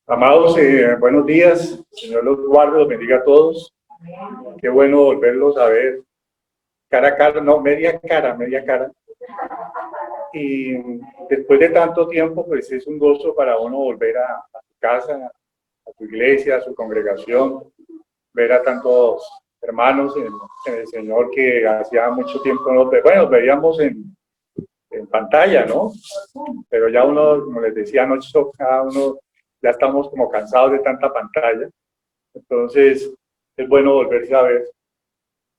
Amados, buenos días. Señor los guarde, los bendiga a todos. Qué bueno volverlos a ver cara a cara, no, media cara, media cara. Y después de tanto tiempo, pues es un gozo para uno volver a su casa, a su iglesia, a su congregación, ver a tantos hermanos en el Señor que hacía mucho tiempo no nos veíamos en pantalla, ¿no? Pero ya uno, como les decía anoche, cada uno ya estamos como cansados de tanta pantalla. Entonces, es bueno volverse a ver.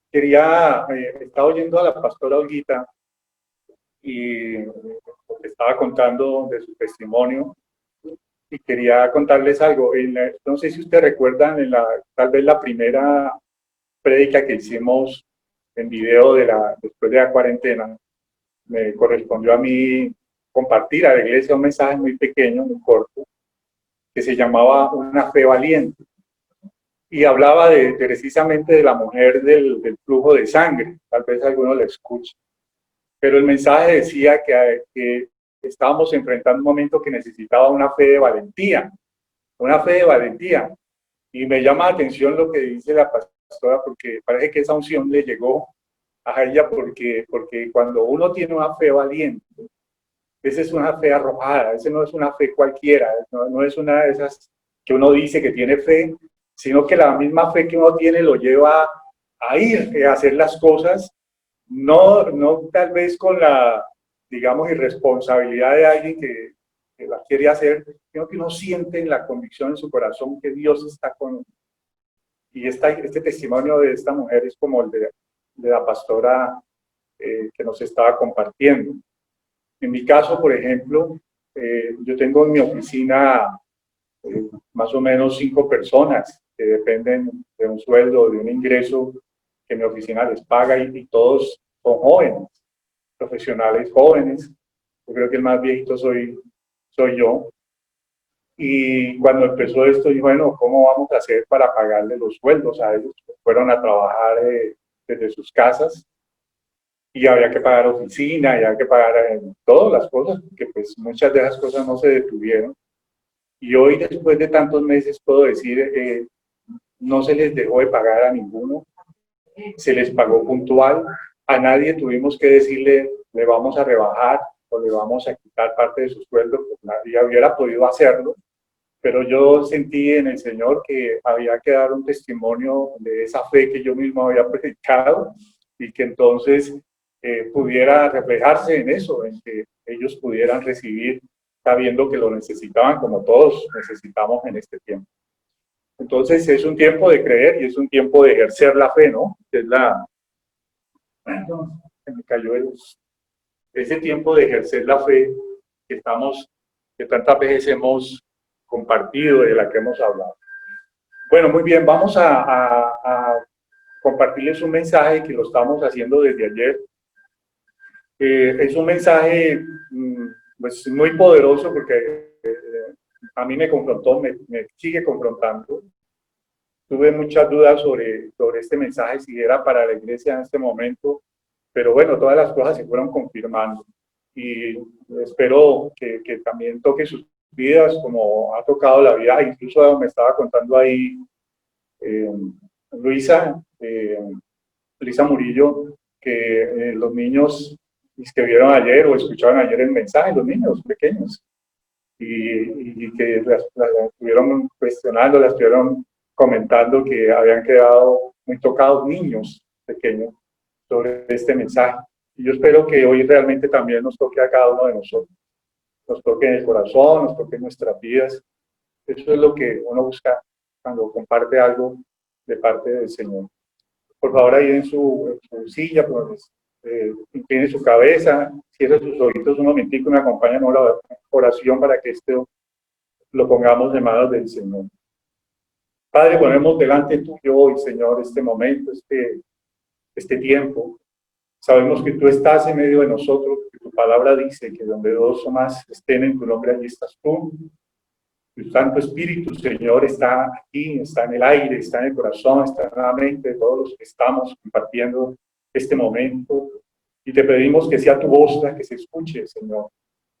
Estaba oyendo a la pastora Olguita y estaba contando de su testimonio y quería contarles algo. No sé si ustedes recuerdan, tal vez la primera prédica que hicimos en video después de la cuarentena, me correspondió a mí compartir a la iglesia un mensaje muy pequeño, muy corto, que se llamaba Una fe valiente. Y hablaba precisamente de la mujer del flujo de sangre. Tal vez alguno lo escuche. Pero el mensaje decía que estábamos enfrentando un momento que necesitaba una fe de valentía. Una fe de valentía. Y me llama la atención lo que dice la pastora, porque parece que esa unción le llegó a ella, porque cuando uno tiene una fe valiente, esa es una fe arrojada, esa no es una fe cualquiera, no es una de esas que uno dice que tiene fe, sino que la misma fe que uno tiene lo lleva a ir, a hacer las cosas, no tal vez con la, digamos, irresponsabilidad de alguien que la quiere hacer, sino que uno siente en la convicción en su corazón que Dios está con uno. Y este testimonio de esta mujer es como el de la pastora que nos estaba compartiendo. En mi caso, por ejemplo, yo tengo en mi oficina más o menos 5 personas que dependen de un sueldo, de un ingreso que mi oficina les paga y todos son jóvenes, profesionales jóvenes. Yo creo que el más viejito soy yo. Y cuando empezó esto, dije, bueno, ¿cómo vamos a hacer para pagarle los sueldos a ellos? Fueron a trabajar desde sus casas y había que pagar oficina, y había que pagar todas las cosas, porque pues muchas de esas cosas no se detuvieron. Y hoy, después de tantos meses, puedo decir, no se les dejó de pagar a ninguno, se les pagó puntual, a nadie tuvimos que decirle, le vamos a rebajar o le vamos a quitar parte de su sueldo, pues nadie hubiera podido hacerlo, pero yo sentí en el Señor que había que dar un testimonio de esa fe que yo mismo había predicado y que entonces pudiera reflejarse en eso, en que ellos pudieran recibir sabiendo que lo necesitaban como todos necesitamos en este tiempo. Entonces es un tiempo de creer y es un tiempo de ejercer la fe, ¿no? Es se me cayó ese tiempo de ejercer la fe que tantas veces hemos compartido, de la que hemos hablado. Bueno, muy bien, vamos a compartirles un mensaje que lo estamos haciendo desde ayer. Es un mensaje pues, muy poderoso porque a mí me confrontó, me sigue confrontando. Tuve muchas dudas sobre este mensaje, si era para la iglesia en este momento, pero bueno, todas las cosas se fueron confirmando y espero que también toque sus vidas como ha tocado la vida. Incluso me estaba contando ahí eh, Luisa, Luisa Murillo, que los niños que vieron ayer o escucharon ayer el mensaje, los niños pequeños, y que las estuvieron cuestionando, las estuvieron comentando que habían quedado muy tocados niños pequeños sobre este mensaje. Y yo espero que hoy realmente también nos toque a cada uno de nosotros, nos toque en el corazón, nos toque en nuestras vidas. Eso es lo que uno busca cuando comparte algo de parte del Señor. Por favor, ahí en su silla, pues, incline su cabeza, cierre sus ojitos un momentico y me acompaña en una oración para que esto lo pongamos en manos del Señor. Padre, ponemos delante tuyo hoy, Señor, este momento, este tiempo. Sabemos que tú estás en medio de nosotros, que tu palabra dice que donde dos o más estén en tu nombre, allí estás tú. Tu Santo Espíritu, Señor, está aquí, está en el aire, está en el corazón, está en la mente de todos los que estamos compartiendo este momento. Y te pedimos que sea tu voz la que se escuche, Señor.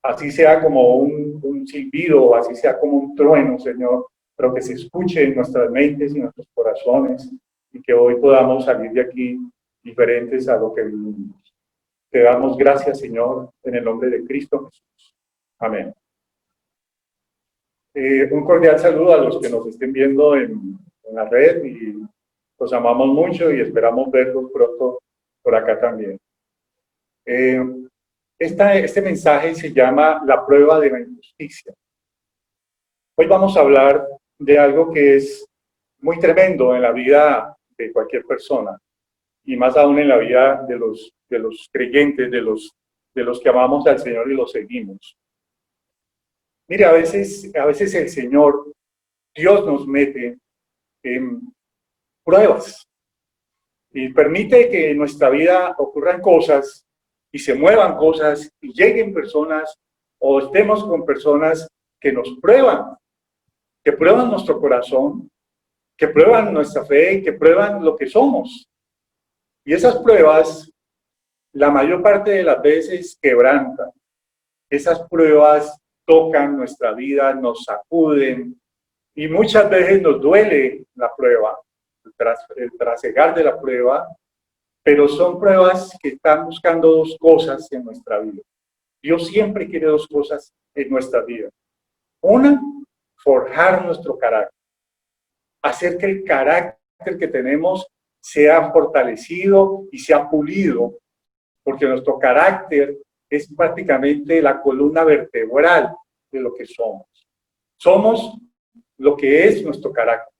así sea como un silbido, así sea como un trueno, Señor, pero que se escuche en nuestras mentes y nuestros corazones y que hoy podamos salir de aquí diferentes a lo que vivimos. Te damos gracias, Señor, en el nombre de Cristo Jesús. Amén. Un cordial saludo a los que nos estén viendo en la red y los amamos mucho y esperamos verlos pronto por acá también. Este mensaje se llama La prueba de la injusticia. Hoy vamos a hablar de algo que es muy tremendo en la vida de cualquier persona y más aún en la vida de los creyentes, de los que amamos al Señor y los seguimos. Mire, a veces el Señor, Dios nos mete en pruebas y permite que en nuestra vida ocurran cosas y se muevan cosas y lleguen personas o estemos con personas que nos prueban, que prueban nuestro corazón, que prueban nuestra fe y que prueban lo que somos. Y esas pruebas, la mayor parte de las veces, quebrantan. Esas pruebas tocan nuestra vida, nos sacuden y muchas veces nos duele la prueba, el trasegar de la prueba, pero son pruebas que están buscando dos cosas en nuestra vida. Dios siempre quiere dos cosas en nuestra vida. Una, forjar nuestro carácter, hacer que el carácter que tenemos sea fortalecido y sea pulido, porque nuestro carácter es prácticamente la columna vertebral de lo que somos. Somos lo que es nuestro carácter.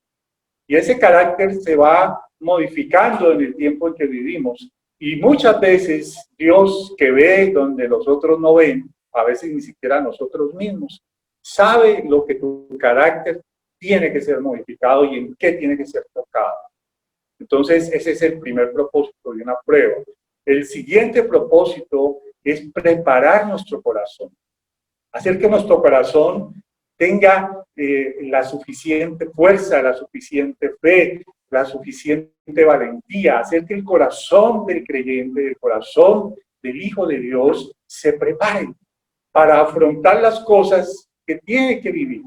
Y ese carácter se va modificando en el tiempo en que vivimos. Y muchas veces Dios, que ve donde los otros no ven, a veces ni siquiera nosotros mismos, sabe lo que tu carácter tiene que ser modificado y en qué tiene que ser tocado. Entonces, ese es el primer propósito de una prueba. El siguiente propósito es preparar nuestro corazón, hacer que nuestro corazón tenga la suficiente fuerza, la suficiente fe, la suficiente valentía, hacer que el corazón del creyente, el corazón del Hijo de Dios se prepare para afrontar las cosas que tiene que vivir,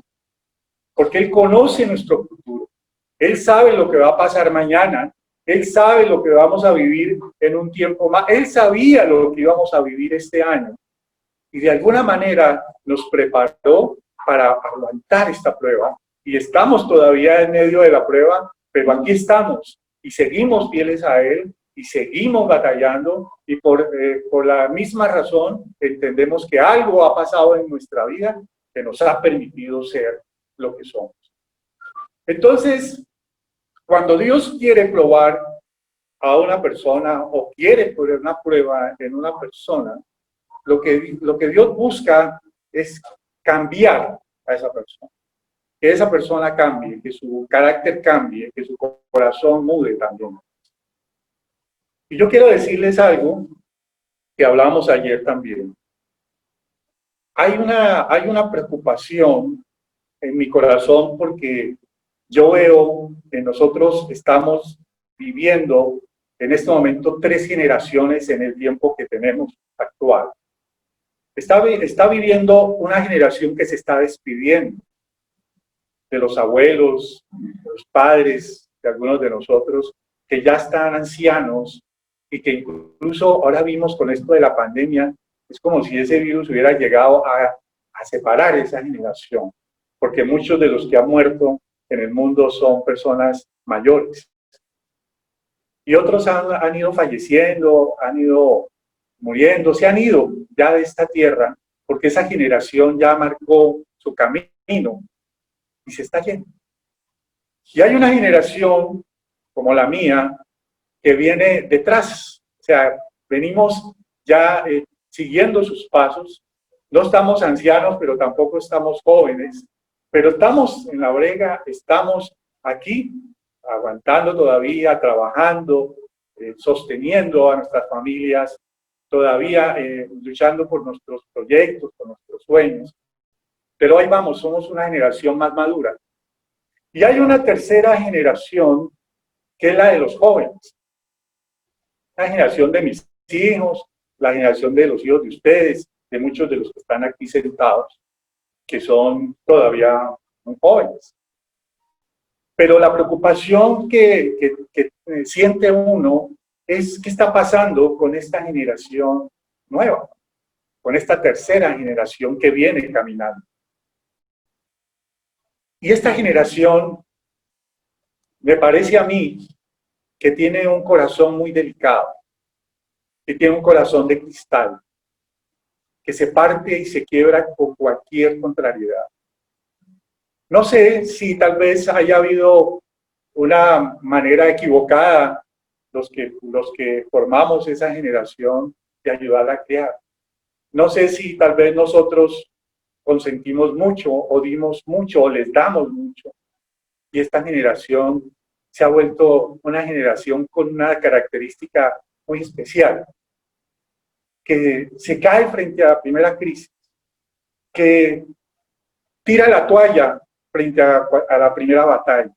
porque Él conoce nuestro futuro, Él sabe lo que va a pasar mañana, Él sabe lo que vamos a vivir en un tiempo más, Él sabía lo que íbamos a vivir este año y de alguna manera nos preparó para aguantar esta prueba y estamos todavía en medio de la prueba, pero aquí estamos y seguimos fieles a Él y seguimos batallando y por la misma razón entendemos que algo ha pasado en nuestra vida que nos ha permitido ser lo que somos. Entonces, cuando Dios quiere probar a una persona o quiere poner una prueba en una persona, lo que Dios busca es cambiar a esa persona. Que esa persona cambie, que su carácter cambie, que su corazón mude también. Y yo quiero decirles algo que hablábamos ayer también. Hay una preocupación en mi corazón porque yo veo que nosotros estamos viviendo en este momento 3 generaciones en el tiempo que tenemos actual. Está viviendo una generación que se está despidiendo de los abuelos, de los padres, de algunos de nosotros, que ya están ancianos y que incluso ahora vimos con esto de la pandemia, es como si ese virus hubiera llegado a separar esa generación, porque muchos de los que han muerto en el mundo son personas mayores. Y otros han ido falleciendo, han ido muriendo, se han ido ya de esta tierra, porque esa generación ya marcó su camino y se está yendo. Y hay una generación como la mía que viene detrás, o sea, venimos ya siguiendo sus pasos, no estamos ancianos, pero tampoco estamos jóvenes, pero estamos en la brega, estamos aquí aguantando todavía, trabajando, sosteniendo a nuestras familias, todavía luchando por nuestros proyectos, por nuestros sueños. Pero ahí vamos, somos una generación más madura. Y hay una tercera generación que es la de los jóvenes. La generación de mis hijos, la generación de los hijos de ustedes, de muchos de los que están aquí sentados, que son todavía muy jóvenes. Pero la preocupación que siente uno es qué está pasando con esta generación nueva, con esta tercera generación que viene caminando. Y esta generación, me parece a mí, que tiene un corazón muy delicado, que tiene un corazón de cristal, que se parte y se quiebra con cualquier contrariedad. No sé si tal vez haya habido una manera equivocada los que formamos esa generación de ayudarla a crear. No sé si tal vez nosotros consentimos mucho o dimos mucho o les damos mucho. Y esta generación se ha vuelto una generación con una característica muy especial, que se cae frente a la primera crisis, que tira la toalla frente a la primera batalla,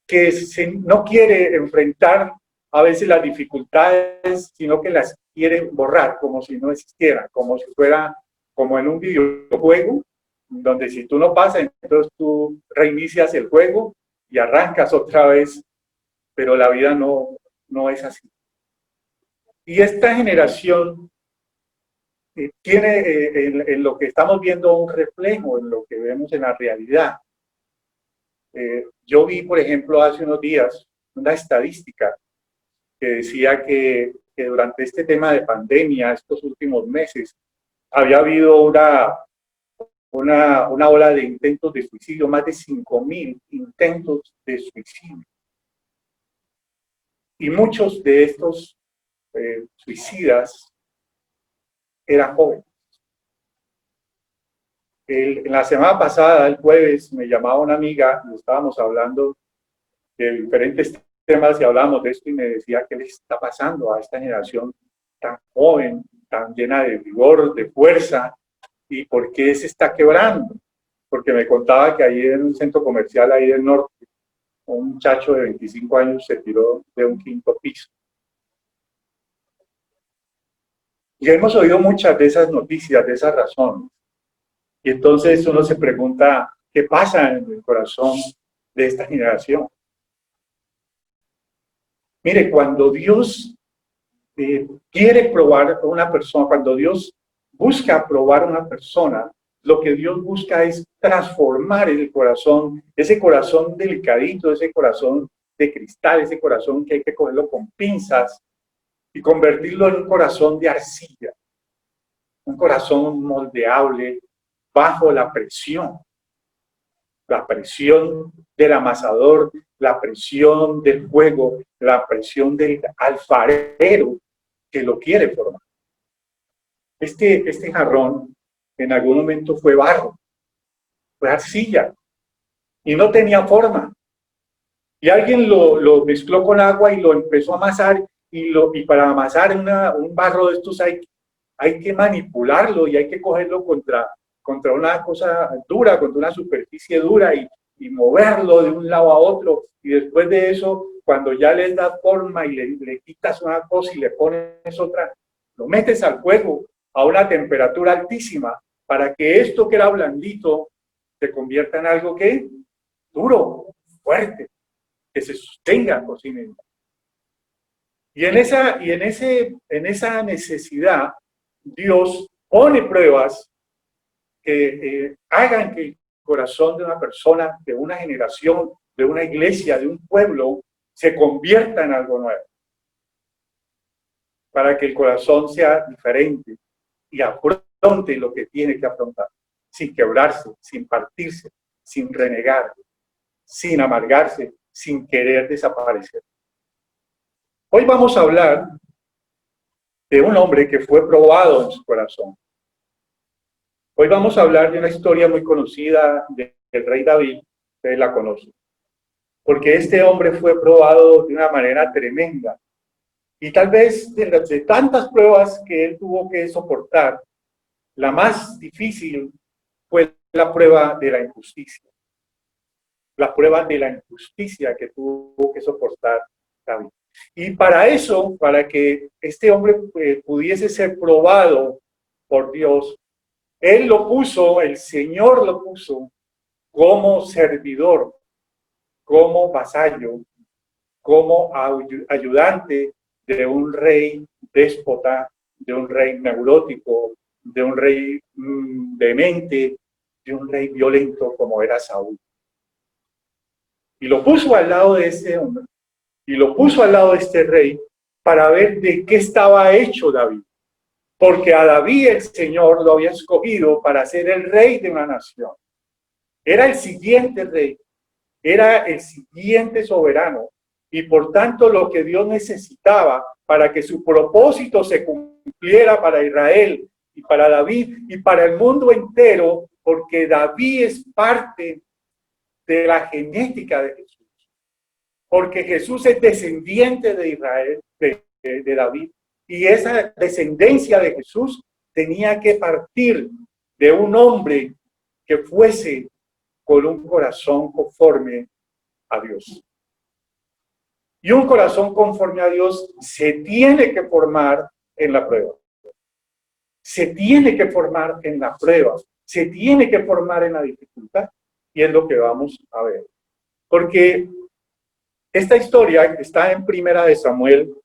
que no quiere enfrentar a veces las dificultades, sino que las quiere borrar como si no existieran, como si fuera como en un videojuego, donde si tú no pasas, entonces tú reinicias el juego y arrancas otra vez, pero la vida no es así. Y esta generación tiene en lo que estamos viendo un reflejo en lo que vemos en la realidad. Yo vi, por ejemplo, hace unos días una estadística que decía que durante este tema de pandemia, estos últimos meses, había habido una ola de intentos de suicidio, más de 5.000 intentos de suicidio. Y muchos de estos suicidas eran jóvenes. En la semana pasada, el jueves, me llamaba una amiga y estábamos hablando de diferentes temas y hablamos de esto y me decía qué le está pasando a esta generación tan joven, tan llena de vigor, de fuerza, y por qué se está quebrando. Porque me contaba que ahí en un centro comercial ahí del norte, un muchacho de 25 años se tiró de un quinto piso. Y hemos oído muchas de esas noticias, de esas razones. Y entonces uno se pregunta, ¿qué pasa en el corazón de esta generación? Mire, cuando Dios quiere probar a una persona, cuando Dios busca probar a una persona, lo que Dios busca es transformar el corazón, ese corazón delicadito, ese corazón de cristal, ese corazón que hay que cogerlo con pinzas y convertirlo en un corazón de arcilla, un corazón moldeable bajo la presión del amasador, la presión del fuego, la presión del alfarero que lo quiere formar. Este jarrón en algún momento fue barro, fue arcilla y no tenía forma. Y alguien lo mezcló con agua y lo empezó a amasar y para amasar un barro de estos hay que manipularlo y hay que cogerlo contra una cosa dura, contra una superficie dura y moverlo de un lado a otro. Y después de eso, cuando ya les das forma y le quitas una cosa y le pones otra, lo metes al fuego a una temperatura altísima para que esto que era blandito se convierta en algo que duro, fuerte, que se sostenga por sí mismo. Y en esa necesidad, Dios pone pruebas que hagan que el corazón de una persona, de una generación, de una iglesia, de un pueblo, se convierta en algo nuevo. Para que el corazón sea diferente y afronte lo que tiene que afrontar, sin quebrarse, sin partirse, sin renegar, sin amargarse, sin querer desaparecer. Hoy vamos a hablar de un hombre que fue probado en su corazón. Hoy vamos a hablar de una historia muy conocida del rey David, ustedes la conocen, porque este hombre fue probado de una manera tremenda. Y tal vez de tantas pruebas que él tuvo que soportar, la más difícil fue la prueba de la injusticia. La prueba de la injusticia que tuvo que soportar David. Y para eso, para que este hombre pudiese ser probado por Dios, Él lo puso, el Señor lo puso como servidor, como vasallo, como ayudante de un rey déspota, de un rey neurótico, de un rey demente, de un rey violento como era Saúl. Y lo puso al lado de este hombre, y lo puso al lado de este rey para ver de qué estaba hecho David. Porque a David el Señor lo había escogido para ser el rey de una nación. Era el siguiente rey, era el siguiente soberano, y por tanto lo que Dios necesitaba para que su propósito se cumpliera para Israel y para David y para el mundo entero, porque David es parte de la genética de Jesús, porque Jesús es descendiente de Israel, de David, y esa descendencia de Jesús tenía que partir de un hombre que fuese con un corazón conforme a Dios. Y un corazón conforme a Dios se tiene que formar en la prueba. Se tiene que formar en la prueba. Se tiene que formar en la dificultad. Y es lo que vamos a ver. Porque esta historia está en Primera de Samuel,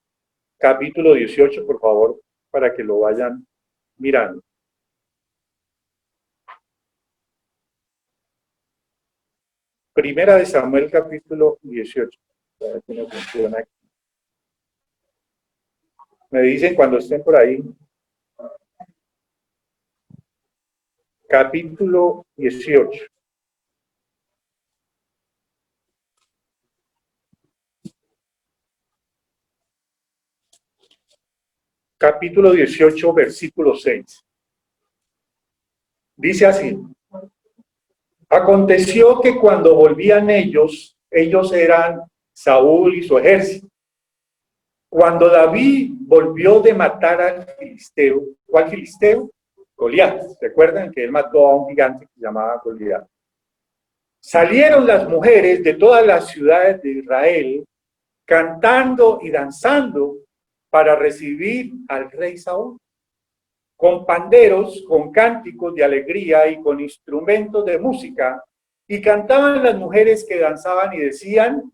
capítulo 18, por favor, para que lo vayan mirando. Primera de Samuel, capítulo 18. Me dicen cuando estén por ahí. Capítulo 18. Capítulo 18, versículo 6. Dice así: aconteció que cuando volvían ellos eran Saúl y su ejército. Cuando David volvió de matar al filisteo, ¿cuál filisteo? Goliat. ¿Recuerdan que él mató a un gigante que se llamaba Goliat? Salieron las mujeres de todas las ciudades de Israel cantando y danzando para recibir al rey Saúl, con panderos, con cánticos de alegría y con instrumentos de música, y cantaban las mujeres que danzaban y decían: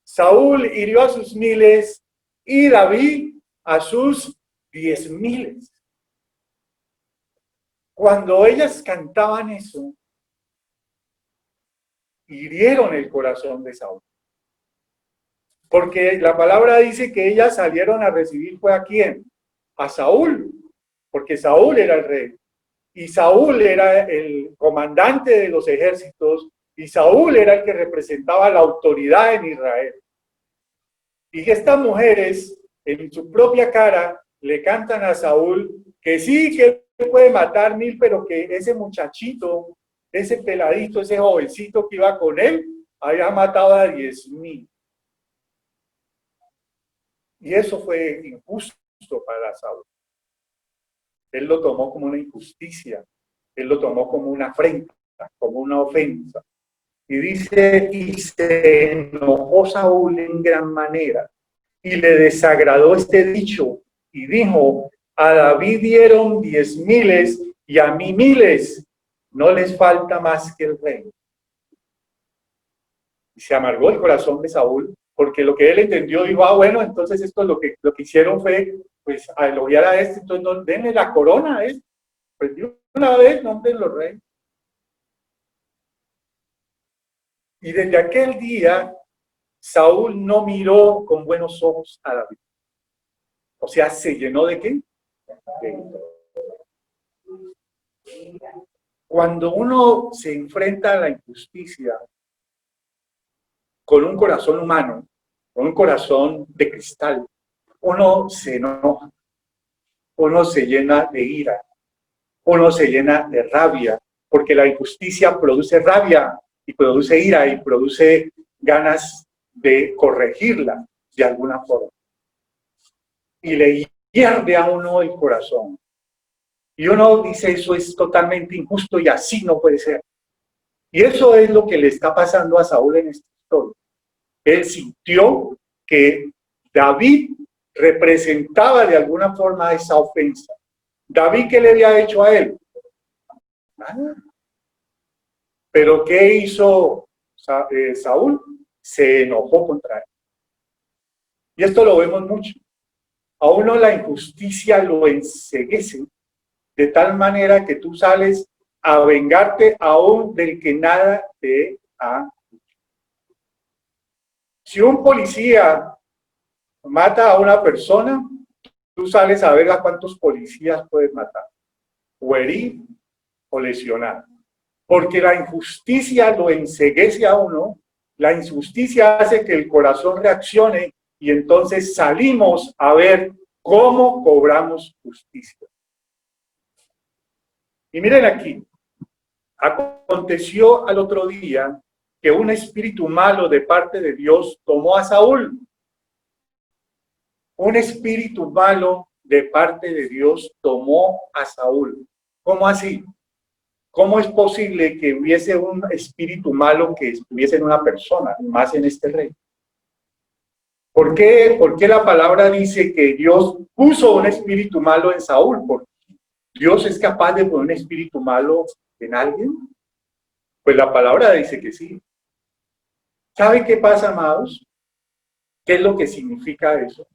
Saúl hirió a sus miles y David a sus 10,000. Cuando ellas cantaban eso, hirieron el corazón de Saúl. Porque la palabra dice que ellas salieron a recibir, ¿fue a quién? A Saúl, porque Saúl era el rey, y Saúl era el comandante de los ejércitos, y Saúl era el que representaba la autoridad en Israel. Y estas mujeres, en su propia cara, le cantan a Saúl que sí, que él puede matar 1,000, pero que ese muchachito, ese peladito, ese jovencito que iba con él, había matado a 10,000. Y eso fue injusto para Saúl. Él lo tomó como una injusticia, él lo tomó como una afrenta, como una ofensa. Y dice, y se enojó Saúl en gran manera, y le desagradó este dicho, y dijo: a David dieron 10,000 y a mí 1,000, no les falta más que el rey. Y se amargó el corazón de Saúl, porque lo que él entendió, dijo: bueno, entonces esto lo que hicieron fue, pues, a elogiar a este, entonces no, denle la corona a este. Pues de una vez, nómbrenlo rey. Y desde aquel día, Saúl no miró con buenos ojos a David. O sea, ¿se llenó de qué? Cuando uno se enfrenta a la injusticia con un corazón humano, con un corazón de cristal, uno se enoja, uno se llena de ira, uno se llena de rabia, porque la injusticia produce rabia y produce ira y produce ganas de corregirla de alguna forma. Y le hierve a uno el corazón. Y uno dice: eso es totalmente injusto y así no puede ser. Y eso es lo que le está pasando a Saúl en esta historia. Él sintió que David representaba de alguna forma esa ofensa. David, ¿qué le había hecho a él? Nada. Pero ¿qué hizo Saúl? Se enojó contra él. Y esto lo vemos mucho. A uno la injusticia lo enceguece de tal manera que tú sales a vengarte aún del que nada te ha hecho. Si un policía mata a una persona, tú sales a ver a cuántos policías puedes matar, o herir, o lesionar. Porque la injusticia lo enceguece a uno, la injusticia hace que el corazón reaccione y entonces salimos a ver cómo cobramos justicia. Y miren aquí, aconteció al otro día que un espíritu malo de parte de Dios tomó a Saúl. Un espíritu malo de parte de Dios tomó a Saúl. ¿Cómo así? ¿Cómo es posible que hubiese un espíritu malo que estuviese en una persona, más en este rey? ¿Por qué la palabra dice que Dios puso un espíritu malo en Saúl? ¿Porque Dios es capaz de poner un espíritu malo en alguien? Pues la palabra dice que sí. ¿Sabe qué pasa, amados? ¿Qué es lo que significa eso?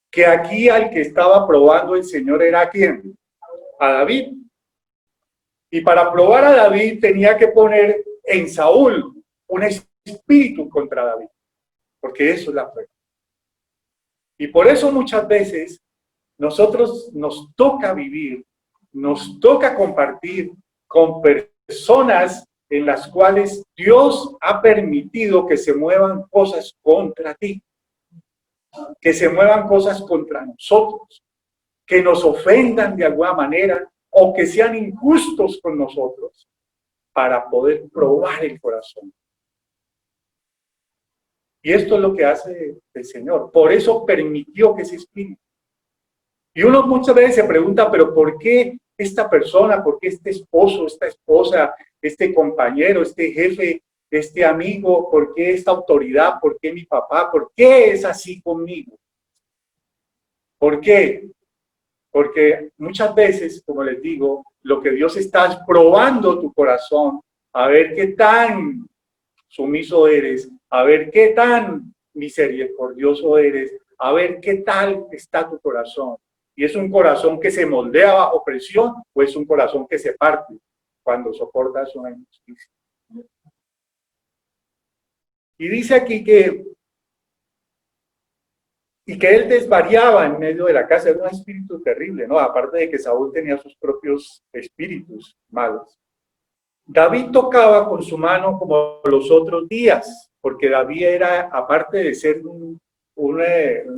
Que aquí al que estaba probando el Señor era ¿quién? A David. Y para probar a David tenía que poner en Saúl un espíritu contra David, porque eso es la prueba. Y por eso muchas veces nosotros nos toca vivir, nos toca compartir con personas en las cuales Dios ha permitido que se muevan cosas contra ti, que se muevan cosas contra nosotros, que nos ofendan de alguna manera o que sean injustos con nosotros para poder probar el corazón. Y esto es lo que hace el Señor. Por eso permitió que ese espíritu. Y uno muchas veces se pregunta, pero ¿por qué esta persona, por qué este esposo, esta esposa, este compañero, este jefe, este amigo, por qué esta autoridad, por qué mi papá, por qué es así conmigo? ¿Por qué? Porque muchas veces, como les digo, lo que Dios está es probando tu corazón, a ver qué tan sumiso eres, a ver qué tan misericordioso eres, a ver qué tal está tu corazón. Y es un corazón que se moldea bajo presión o es un corazón que se parte cuando soportas una injusticia. Y dice aquí que él desvariaba en medio de la casa. Era un espíritu terrible, ¿no? Aparte de que Saúl tenía sus propios espíritus malos. David tocaba con su mano como los otros días, porque David era, aparte de ser un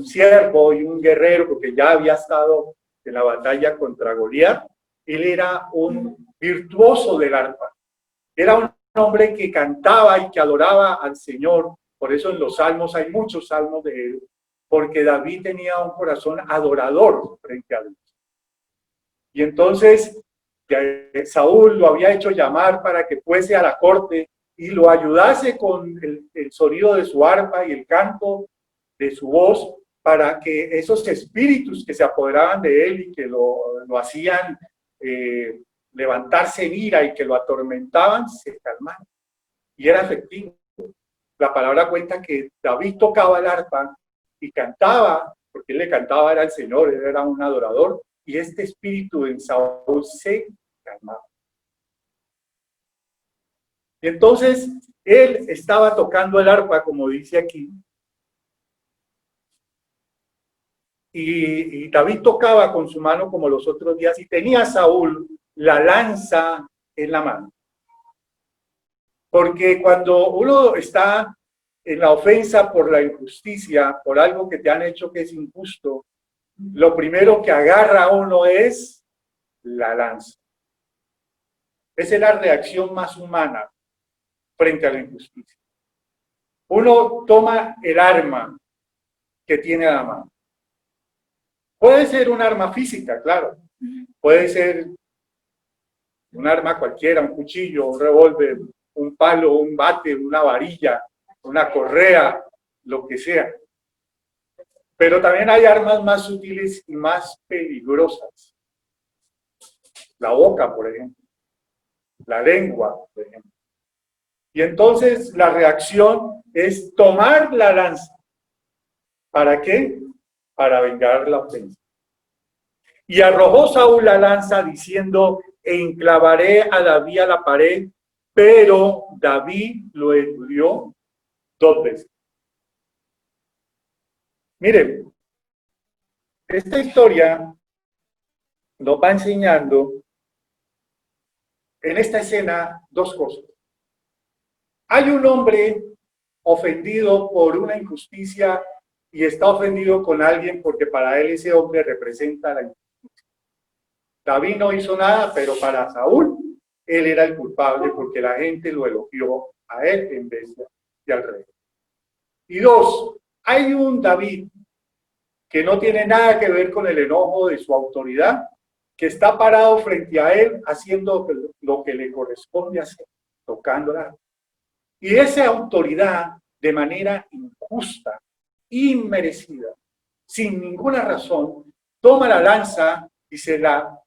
siervo y un guerrero, porque ya había estado en la batalla contra Goliat, él era un virtuoso del arpa. Era un hombre que cantaba y que adoraba al Señor. Por eso en los salmos hay muchos salmos de él, porque David tenía un corazón adorador frente a Dios. Y entonces Saúl lo había hecho llamar para que fuese a la corte y lo ayudase con el sonido de su arpa y el canto de su voz, para que esos espíritus que se apoderaban de él y que lo hacían levantarse en ira y que lo atormentaban, se calmaran. Y era efectivo. La palabra cuenta que David tocaba el arpa y cantaba, porque él le cantaba, era el Señor, él era un adorador, y este espíritu en Saúl se calmaba. Y entonces él estaba tocando el arpa, como dice aquí, y David tocaba con su mano como los otros días, y tenía Saúl la lanza en la mano. Porque cuando uno está en la ofensa por la injusticia, por algo que te han hecho que es injusto, lo primero que agarra a uno es la lanza. Esa es la reacción más humana frente a la injusticia. Uno toma el arma que tiene a la mano. Puede ser un arma física, claro. Puede ser un arma cualquiera, un cuchillo, un revólver, un palo, un bate, una varilla, una correa, lo que sea. Pero también hay armas más sutiles y más peligrosas, la boca, por ejemplo, la lengua, por ejemplo. Y entonces la reacción es tomar la lanza. ¿Para qué? Para vengar la ofensa. Y arrojó Saúl la lanza diciendo, enclavaré a David a la pared, pero David lo eludió 2 veces. Miren, esta historia nos va enseñando en esta escena 2 cosas. Hay un hombre ofendido por una injusticia y está ofendido con alguien porque para él ese hombre representa la injusticia. David no hizo nada, pero para Saúl, él era el culpable porque la gente lo elogió a él en vez de al rey. Y 2, hay un David que no tiene nada que ver con el enojo de su autoridad, que está parado frente a él haciendo lo que le corresponde hacer, tocándola. Y esa autoridad, de manera injusta, inmerecida, sin ninguna razón, toma la lanza y se la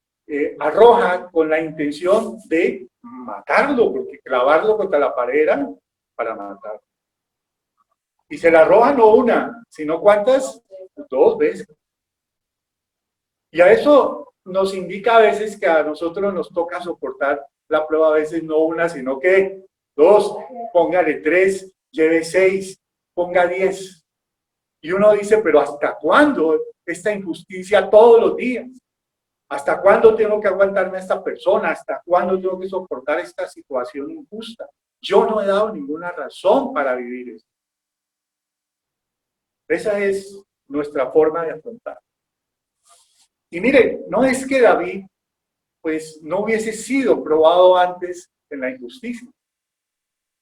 arroja con la intención de matarlo, porque clavarlo contra la pared era para matarlo. Y se la arroja no una, sino ¿cuántas? 2 veces. Y a eso nos indica a veces que a nosotros nos toca soportar la prueba, a veces no una, sino que 2, póngale 3, lleve 6, ponga 10. Y uno dice, pero ¿hasta cuándo esta injusticia todos los días? ¿Hasta cuándo tengo que aguantarme a esta persona? ¿Hasta cuándo tengo que soportar esta situación injusta? Yo no he dado ninguna razón para vivir esto. Esa es nuestra forma de afrontar. Y mire, no es que David pues no hubiese sido probado antes en la injusticia.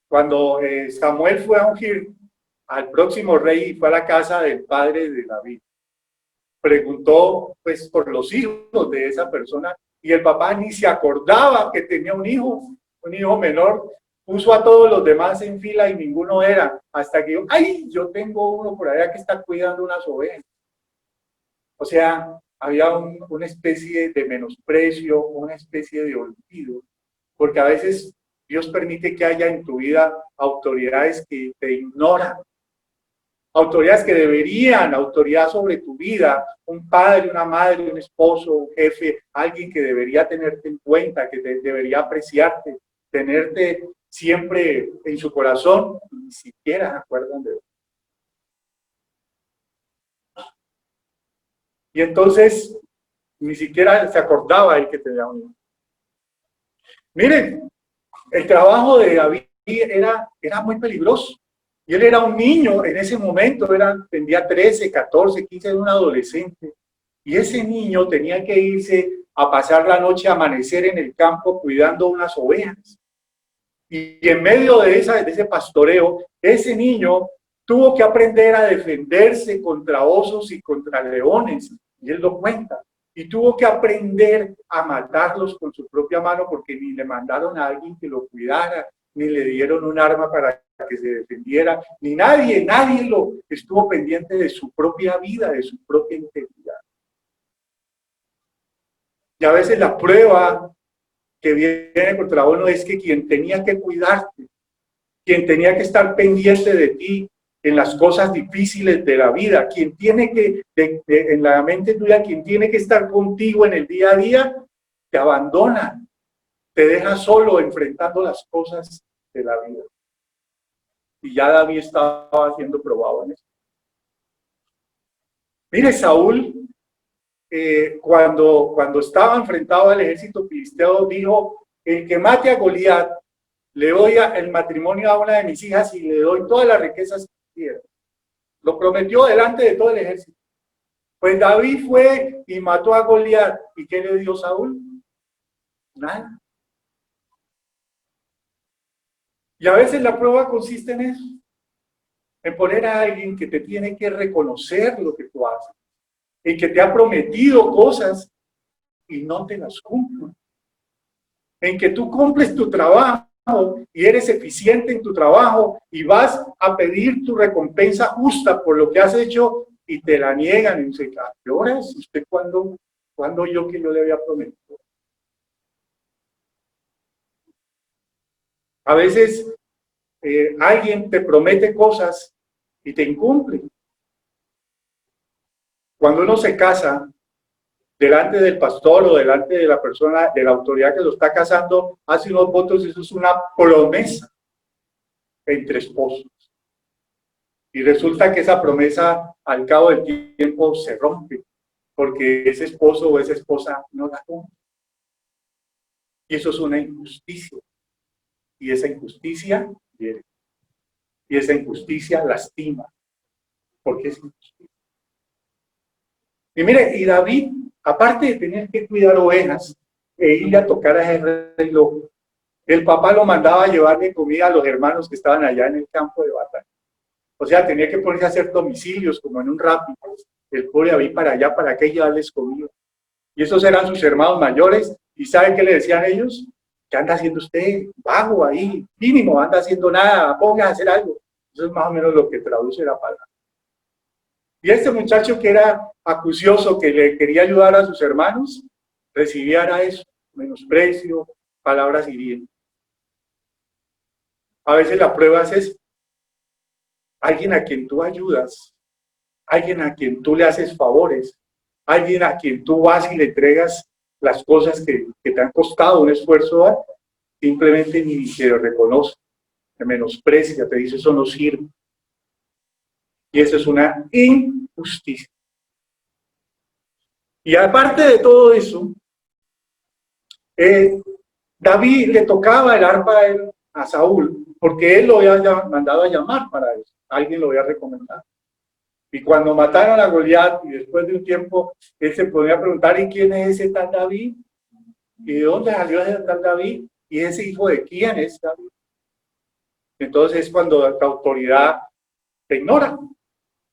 Cuando Samuel fue a ungir al próximo rey y fue a la casa del padre de David, preguntó pues por los hijos de esa persona y el papá ni se acordaba que tenía un hijo menor, puso a todos los demás en fila y ninguno era, hasta que yo tengo uno por allá que está cuidando unas ovejas. O sea, había una especie de menosprecio, una especie de olvido, porque a veces Dios permite que haya en tu vida autoridades que te ignoran, autoridades que deberían, autoridad sobre tu vida, un padre, una madre, un esposo, un jefe, alguien que debería tenerte en cuenta, que debería apreciarte, tenerte siempre en su corazón, ni siquiera se acuerdan de él. Y entonces, ni siquiera se acordaba él que tenía un hijo. Miren, el trabajo de David era muy peligroso. Y él era un niño en ese momento, tendría 13, 14, 15, era un adolescente. Y ese niño tenía que irse a pasar la noche, a amanecer en el campo cuidando unas ovejas. Y en medio de ese pastoreo, ese niño tuvo que aprender a defenderse contra osos y contra leones. Y él lo cuenta. Y tuvo que aprender a matarlos con su propia mano porque ni le mandaron a alguien que lo cuidara, ni le dieron un arma para que se defendiera, ni nadie lo estuvo pendiente de su propia vida, de su propia integridad. Y a veces la prueba que viene contra uno es que quien tenía que cuidarte, quien tenía que estar pendiente de ti en las cosas difíciles de la vida, quien tiene que, en la mente tuya, quien tiene que estar contigo en el día a día, te abandona, te deja solo enfrentando las cosas de la vida. Y ya David estaba siendo probado en eso. Mire, Saúl, cuando estaba enfrentado al ejército filisteo, dijo, el que mate a Goliat, le doy el matrimonio a una de mis hijas y le doy todas las riquezas que quiera. Lo prometió delante de todo el ejército. Pues David fue y mató a Goliat. ¿Y qué le dio Saúl? Nada. Y a veces la prueba consiste en eso, en poner a alguien que te tiene que reconocer lo que tú haces, en que te ha prometido cosas y no te las cumple, en que tú cumples tu trabajo y eres eficiente en tu trabajo y vas a pedir tu recompensa justa por lo que has hecho y te la niegan. Y dice, ¿a qué horas? ¿Usted cuándo yo que yo le había prometido? A veces alguien te promete cosas y te incumple. Cuando uno se casa, delante del pastor o delante de la persona, de la autoridad que lo está casando, hace unos votos, eso es una promesa entre esposos. Y resulta que esa promesa al cabo del tiempo se rompe, porque ese esposo o esa esposa no la cumple. Y eso es una injusticia. Y esa injusticia hiere. Y esa injusticia lastima, porque es injusticia. Y mire, y David, aparte de tener que cuidar ovejas e ir a tocar a ese rey loco, el papá lo mandaba a llevarle comida a los hermanos que estaban allá en el campo de batalla. O sea, tenía que ponerse a hacer domicilios como en un rápido. El pobre David para allá, ¿para qué llevarles comida? Y esos eran sus hermanos mayores. ¿Y saben qué le decían ellos? ¿Qué anda haciendo usted? Vago ahí, mínimo, anda haciendo nada, ponga a hacer algo. Eso es más o menos lo que traduce la palabra. Y este muchacho que era acucioso, que le quería ayudar a sus hermanos, recibía eso, menosprecio, palabras hirientes. A veces la prueba es eso. Alguien a quien tú ayudas, alguien a quien tú le haces favores, alguien a quien tú vas y le entregas las cosas que te han costado un esfuerzo, simplemente ni se reconoce, te menosprecia, te dice eso no sirve. Y eso es una injusticia. Y aparte de todo eso, David le tocaba el arpa a Saúl, porque él lo había mandado a llamar para eso. Alguien lo había recomendado. Y cuando mataron a Goliat, y después de un tiempo, él se podía preguntar, ¿y quién es ese tal David? ¿Y de dónde salió ese tal David? ¿Y ese hijo de quién es David? Entonces es cuando la autoridad te ignora.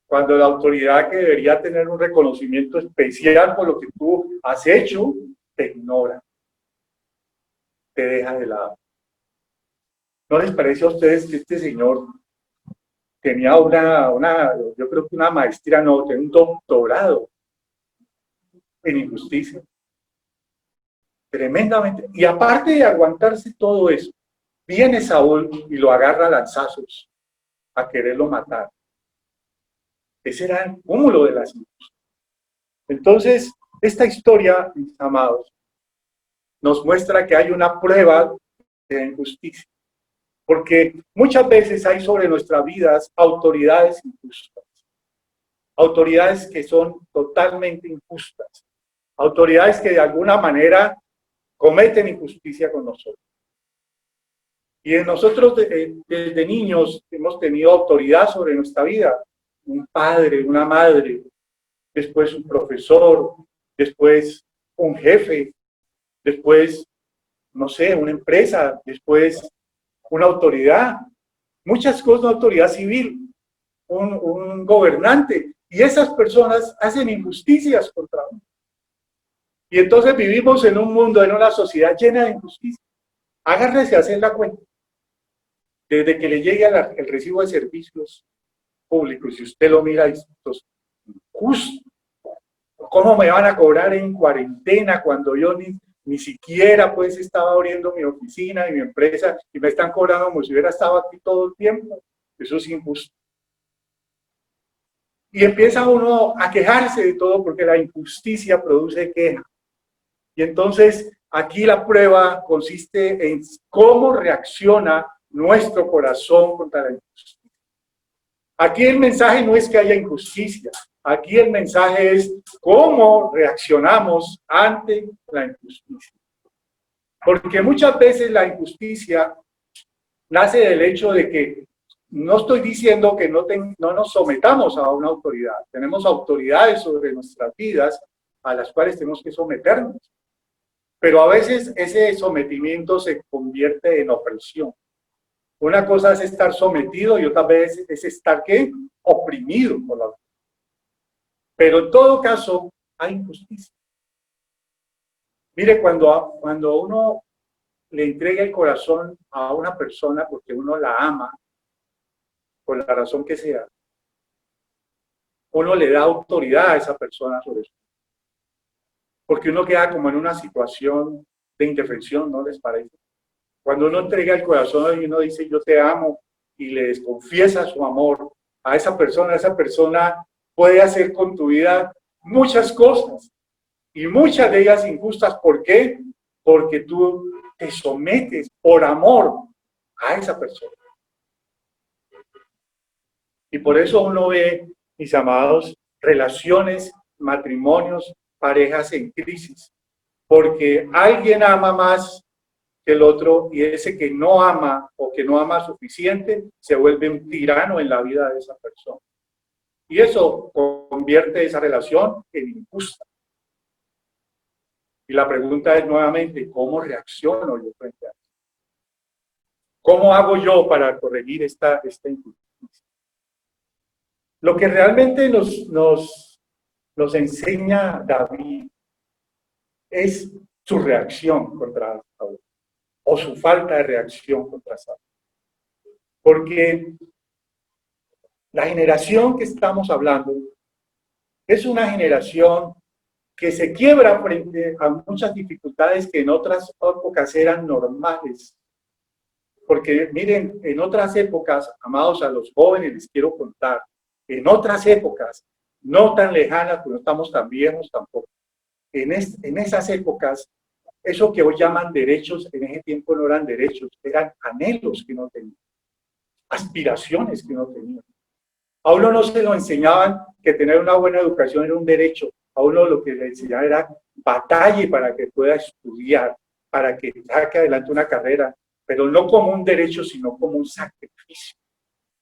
Cuando la autoridad que debería tener un reconocimiento especial por lo que tú has hecho, te ignora. Te deja de lado. ¿No les parece a ustedes que este señor tenía yo creo que una maestría, no, tenía un doctorado en injusticia? Tremendamente. Y aparte de aguantarse todo eso, viene Saúl y lo agarra a lanzazos a quererlo matar. Ese era el cúmulo de las injusticias. Entonces, esta historia, mis amados, nos muestra que hay una prueba de injusticia. Porque muchas veces hay sobre nuestras vidas autoridades injustas. Autoridades que son totalmente injustas. Autoridades que de alguna manera cometen injusticia con nosotros. Y en nosotros desde niños hemos tenido autoridad sobre nuestra vida. Un padre, una madre, después un profesor, después un jefe, después, no sé, una empresa, después una autoridad, muchas cosas, una autoridad civil, un gobernante. Y esas personas hacen injusticias contra uno. Y entonces vivimos en un mundo, en una sociedad llena de injusticia. Agárrese a hacer la cuenta. Desde que le llegue el recibo de servicios públicos, si usted lo mira, estos, justo, ¿cómo me van a cobrar en cuarentena cuando yo ni siquiera pues estaba abriendo mi oficina y mi empresa y me están cobrando como si hubiera estado aquí todo el tiempo? Eso es injusto. Y empieza uno a quejarse de todo porque la injusticia produce queja. Y entonces aquí la prueba consiste en cómo reacciona nuestro corazón contra la injusticia. Aquí el mensaje no es que haya injusticia, aquí el mensaje es cómo reaccionamos ante la injusticia. Porque muchas veces la injusticia nace del hecho de que no estoy diciendo que no nos sometamos a una autoridad. Tenemos autoridades sobre nuestras vidas a las cuales tenemos que someternos. Pero a veces ese sometimiento se convierte en opresión. Una cosa es estar sometido y otra vez es estar, ¿qué? Oprimido por la autoridad. Pero en todo caso hay injusticia. Mire, cuando uno le entrega el corazón a una persona porque uno la ama, por la razón que sea, uno le da autoridad a esa persona sobre eso. Porque uno queda como en una situación de indefensión, ¿no les parece? Cuando uno entrega el corazón y uno dice yo te amo y le confiesa su amor a esa persona puede hacer con tu vida muchas cosas y muchas de ellas injustas. ¿Por qué? Porque tú te sometes por amor a esa persona. Y por eso uno ve, mis amados, relaciones, matrimonios, parejas en crisis. Porque alguien ama más que el otro y ese que no ama o que no ama suficiente se vuelve un tirano en la vida de esa persona. Y eso convierte esa relación en injusta. Y la pregunta es nuevamente, ¿cómo reacciono yo frente a eso? ¿Cómo hago yo para corregir esta injusticia? Lo que realmente nos enseña David es su reacción contra Saúl, o su falta de reacción contra Saúl. Porque la generación que estamos hablando es una generación que se quiebra frente a muchas dificultades que en otras épocas eran normales. Porque miren, en otras épocas, amados, a los jóvenes les quiero contar, en otras épocas, no tan lejanas, pero no estamos tan viejos tampoco, en esas épocas, eso que hoy llaman derechos, en ese tiempo no eran derechos, eran anhelos que no tenían, aspiraciones que no tenían. A uno no se lo enseñaban que tener una buena educación era un derecho, a uno lo que le enseñaban era batalle para que pueda estudiar, para que saque adelante una carrera, pero no como un derecho, sino como un sacrificio,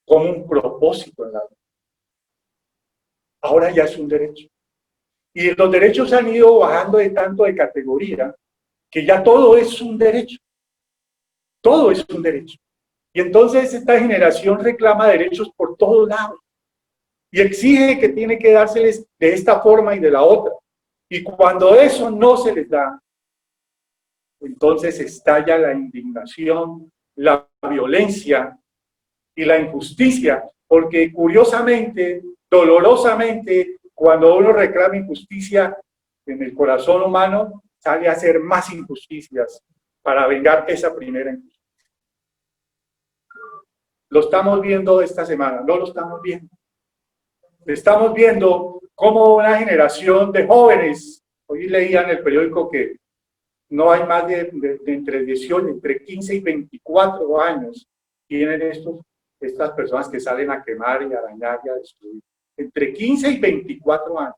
como un propósito en la vida. Ahora ya es un derecho. Y los derechos han ido bajando de tanto de categoría que ya todo es un derecho. Todo es un derecho. Y entonces esta generación reclama derechos por todos lados y exige que tiene que dárseles de esta forma y de la otra. Y cuando eso no se les da, entonces estalla la indignación, la violencia y la injusticia, porque curiosamente, dolorosamente, cuando uno reclama injusticia en el corazón humano, sale a hacer más injusticias para vengar esa primera injusticia. Lo estamos viendo esta semana, no lo estamos viendo. Estamos viendo cómo una generación de jóvenes, hoy leía en el periódico que no hay más de entre 18, entre 15 y 24 años, tienen estas personas que salen a quemar y a dañar y a destruir. Entre 15 y 24 años.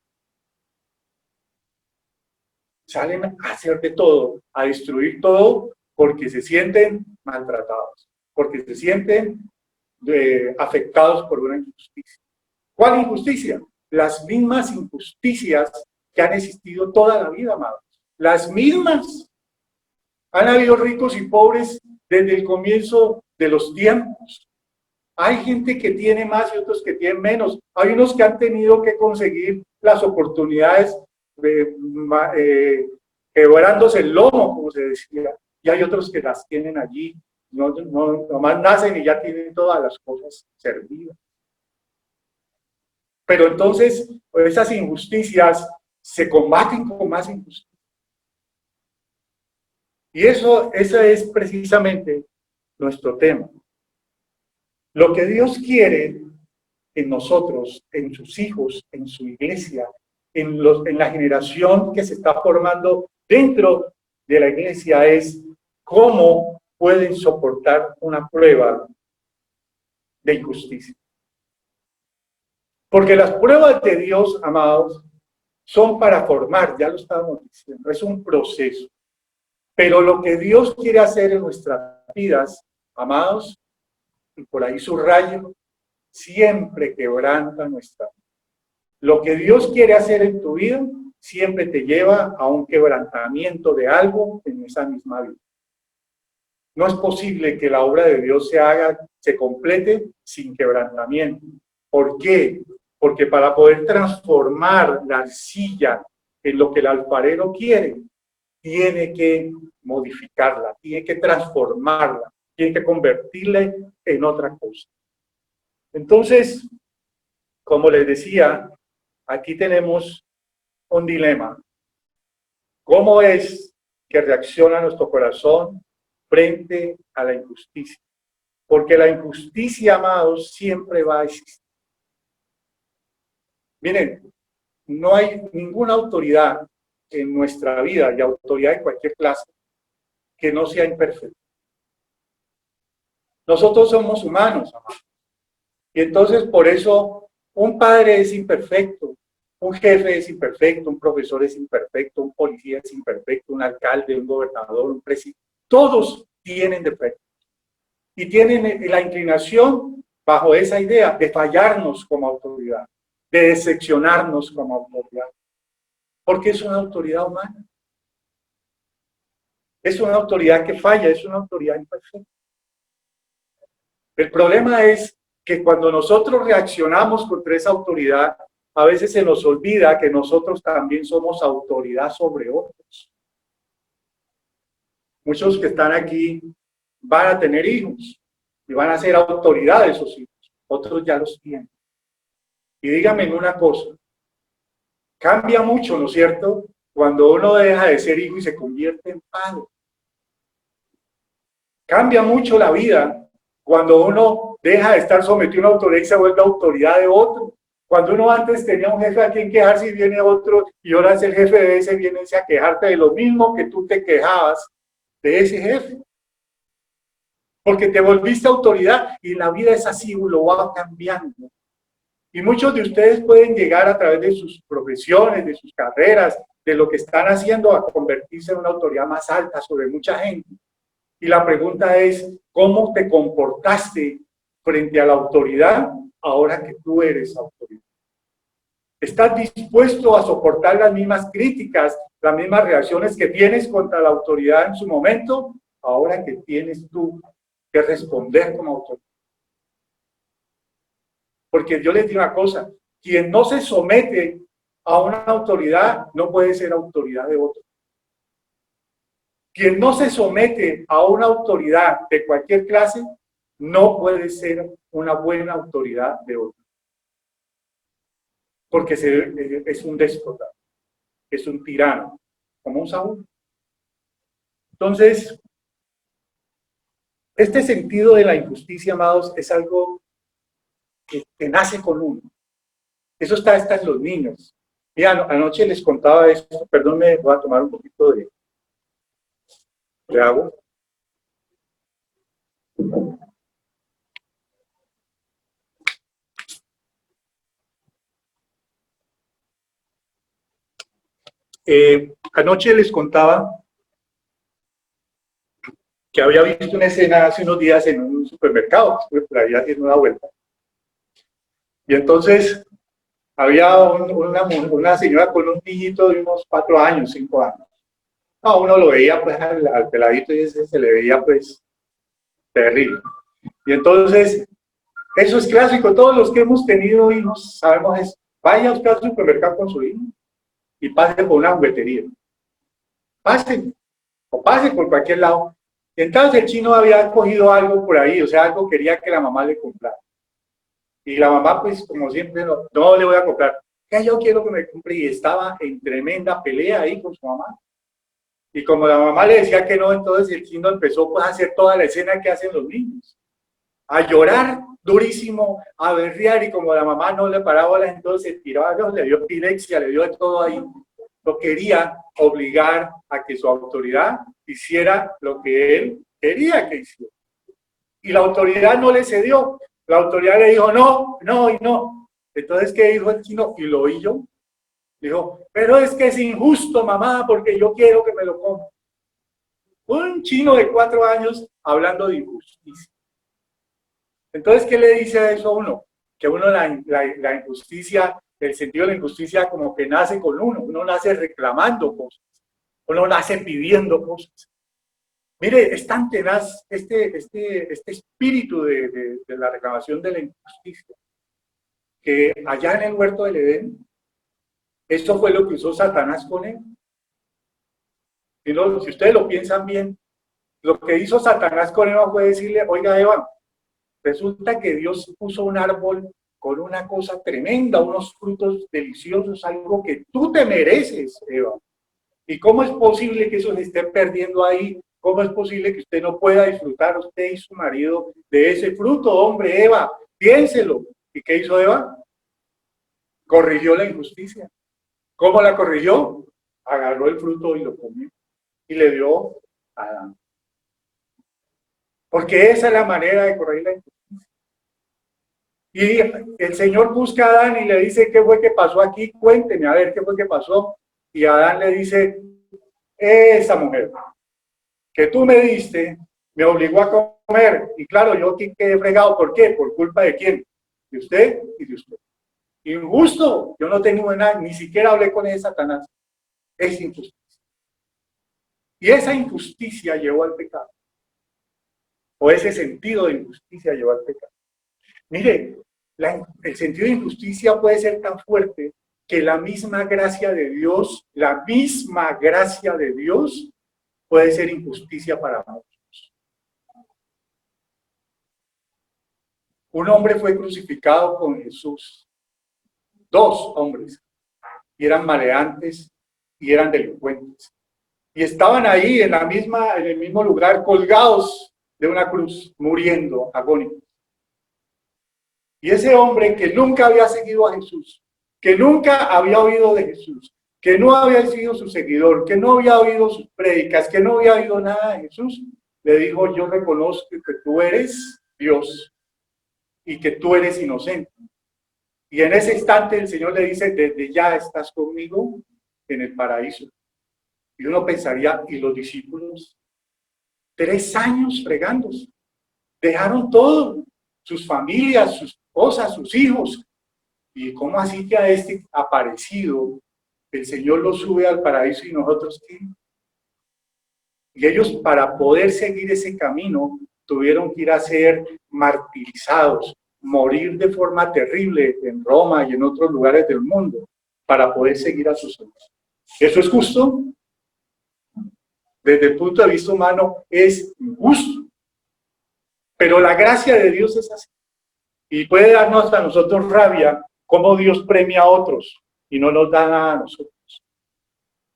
Salen a hacer de todo, a destruir todo, porque se sienten maltratados, porque se sienten afectados por una injusticia. ¿Cuál injusticia? Las mismas injusticias que han existido toda la vida, amados. Las mismas. Han habido ricos y pobres desde el comienzo de los tiempos. Hay gente que tiene más y otros que tienen menos. Hay unos que han tenido que conseguir las oportunidades quebrándose el lomo, como se decía, y hay otros que las tienen allí. Nomás nacen y ya tienen todas las cosas servidas. Pero entonces, esas injusticias se combaten con más injusticia. Y ese es precisamente nuestro tema. Lo que Dios quiere en nosotros, en sus hijos, en su iglesia, en la generación que se está formando dentro de la iglesia es cómo pueden soportar una prueba de injusticia. Porque las pruebas de Dios, amados, son para formar, ya lo estábamos diciendo, es un proceso. Pero lo que Dios quiere hacer en nuestras vidas, amados, y por ahí subrayo, siempre quebranta nuestra vida. Lo que Dios quiere hacer en tu vida siempre te lleva a un quebrantamiento de algo en esa misma vida. No es posible que la obra de Dios se complete sin quebrantamiento. ¿Por qué? Porque para poder transformar la arcilla en lo que el alfarero quiere, tiene que modificarla, tiene que transformarla, tiene que convertirla en otra cosa. Entonces, como les decía, aquí tenemos un dilema. ¿Cómo es que reacciona nuestro corazón frente a la injusticia. Porque la injusticia, amados, siempre va a existir. Miren, no hay ninguna autoridad en nuestra vida, y autoridad de cualquier clase, que no sea imperfecta. Nosotros somos humanos, amados. Y entonces por eso un padre es imperfecto, un jefe es imperfecto, un profesor es imperfecto, un policía es imperfecto, un alcalde, un gobernador, un presidente. Todos tienen defectos. Y tienen la inclinación, bajo esa idea, de fallarnos como autoridad, de decepcionarnos como autoridad. Porque es una autoridad humana. Es una autoridad que falla, es una autoridad imperfecta. El problema es que cuando nosotros reaccionamos contra esa autoridad, a veces se nos olvida que nosotros también somos autoridad sobre otros. Muchos que están aquí van a tener hijos y van a ser autoridad de esos hijos. Otros ya los tienen. Y díganme una cosa, cambia mucho, ¿no es cierto?, cuando uno deja de ser hijo y se convierte en padre. Cambia mucho la vida cuando uno deja de estar sometido a una autoridad y se vuelve autoridad de otro. Cuando uno antes tenía un jefe a quien quejarse y viene otro y ahora es el jefe de ese, viene a quejarte de lo mismo que tú te quejabas de ese jefe. Porque te volviste autoridad y la vida es así, lo va cambiando. Y muchos de ustedes pueden llegar a través de sus profesiones, de sus carreras, de lo que están haciendo, a convertirse en una autoridad más alta sobre mucha gente. Y la pregunta es, ¿cómo te comportaste frente a la autoridad ahora que tú eres autoridad? ¿Estás dispuesto a soportar las mismas críticas, las mismas reacciones que tienes contra la autoridad en su momento, ahora que tienes tú que responder como autoridad? Porque yo les digo una cosa, quien no se somete a una autoridad no puede ser autoridad de otro. Quien no se somete a una autoridad de cualquier clase no puede ser una buena autoridad de otro. Porque es un déspota, es un tirano, como un Saúl. Entonces, este sentido de la injusticia, amados, es algo que nace con uno. Eso está en los niños. Mira, anoche les contaba esto, perdón, me voy a tomar un poquito de agua. Anoche les contaba que había visto una escena hace unos días en un supermercado, estuve por ahí haciendo una vuelta. Y entonces había una señora con un niñito de unos 4 años, 5 años. No, uno lo veía pues al peladito y ese se le veía pues terrible. Y entonces, eso es clásico, todos los que hemos tenido hijos sabemos eso. Vaya usted al supermercado con su hijo y pase por una juguetería. Pase, o pase por cualquier lado. Y entonces el chino había cogido algo por ahí, o sea, algo quería que la mamá le comprara. Y la mamá, pues, como siempre, no le voy a comprar. Que yo quiero que me compre. Y estaba en tremenda pelea ahí con su mamá. Y como la mamá le decía que no, entonces el chino empezó pues, a hacer toda la escena que hacen los niños. A llorar durísimo, a berrear, y como la mamá no le paraba, entonces se tiraba, le dio epilexia, le dio de todo ahí. Lo quería obligar a que su autoridad hiciera lo que él quería que hiciera. Y la autoridad no le cedió. La autoridad le dijo no, no y no. Entonces, ¿qué dijo el chino? Y lo oí yo. Dijo, pero es que es injusto, mamá, porque yo quiero que me lo coma. Un chino de 4 años hablando de injusticia. Entonces, ¿qué le dice a eso a uno? Que uno la injusticia, el sentido de la injusticia como que nace con uno nace reclamando cosas, uno nace pidiendo cosas. Mire, es tan tenaz este espíritu de la reclamación de la injusticia, que allá en el huerto del Edén, esto fue lo que usó Satanás con él. Si ustedes lo piensan bien, lo que hizo Satanás con Eva fue decirle, oiga Eva, resulta que Dios puso un árbol con una cosa tremenda, unos frutos deliciosos, algo que tú te mereces, Eva. ¿Y cómo es posible que eso se esté perdiendo ahí ¿cómo es posible que usted no pueda disfrutar, usted y su marido, de ese fruto? Hombre, Eva, piénselo. ¿Y qué hizo Eva? Corrigió la injusticia. ¿Cómo la corrigió? Agarró el fruto y lo comió. Y le dio a Adán. Porque esa es la manera de corregir la injusticia. Y el Señor busca a Adán y le dice, ¿qué fue que pasó aquí? Cuénteme, a ver, ¿qué fue que pasó? Y Adán le dice, esa mujer que tú me diste, me obligó a comer. Y claro, yo aquí quedé fregado. ¿Por qué? ¿Por culpa de quién? De usted y de usted. Injusto. Yo no tengo nada, ni siquiera hablé con ese Satanás. Es injusticia. Y esa injusticia llevó al pecado. O ese sentido de injusticia llevó al pecado. Mire, el sentido de injusticia puede ser tan fuerte que la misma gracia de Dios puede ser injusticia para nosotros. Un hombre fue crucificado con Jesús. 2 hombres. Y eran maleantes y eran delincuentes. Y estaban ahí en el mismo lugar, colgados de una cruz, muriendo, agónicos. Y ese hombre que nunca había seguido a Jesús, que nunca había oído de Jesús, que no había sido su seguidor, que no había oído sus prédicas, que no había oído nada de Jesús, le dijo, yo reconozco que tú eres Dios y que tú eres inocente. Y en ese instante el Señor le dice, desde ya estás conmigo en el paraíso. Y uno pensaría, ¿y los discípulos? 3 años fregándose. Dejaron todo, sus familias, sus esposas, sus hijos. ¿Y cómo así que a este aparecido el Señor lo sube al paraíso y nosotros qué? Y ellos, para poder seguir ese camino, tuvieron que ir a ser martirizados, morir de forma terrible en Roma y en otros lugares del mundo, para poder seguir a sus hijos. ¿Eso es justo? Desde el punto de vista humano es injusto. Pero la gracia de Dios es así. Y puede darnos a nosotros rabia cómo Dios premia a otros y no nos da nada a nosotros.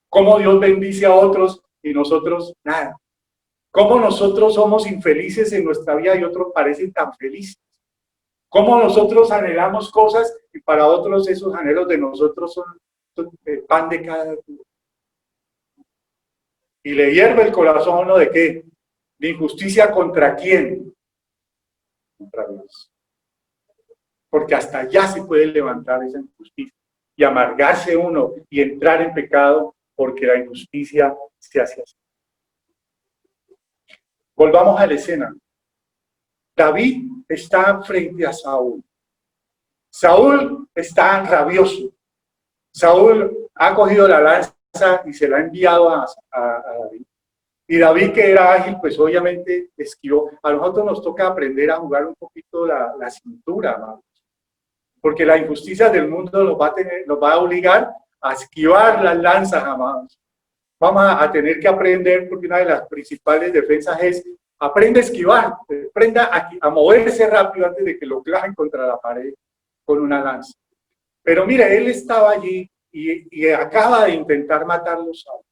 Cómo Dios bendice a otros y nosotros nada. Cómo nosotros somos infelices en nuestra vida y otros parecen tan felices. Cómo nosotros anhelamos cosas y para otros esos anhelos de nosotros son pan de cada día. Y le hierve el corazón a uno de qué? De injusticia contra quién? Contra Dios. Porque hasta allá se puede levantar esa injusticia y amargarse uno y entrar en pecado porque la injusticia se hace así. Volvamos a la escena. David está frente a Saúl. Saúl está rabioso. Saúl ha cogido la lanza y se la ha enviado a David. Y David, que era ágil, pues obviamente esquivó. A nosotros nos toca aprender a jugar un poquito la cintura, amados. Porque la injusticia del mundo nos va a obligar a esquivar las lanzas, amados. Vamos a tener que aprender, porque una de las principales defensas es aprende a esquivar, aprenda a moverse rápido antes de que lo claven contra la pared con una lanza. Pero mire, él estaba allí y acaba de intentar matarlo Saúl.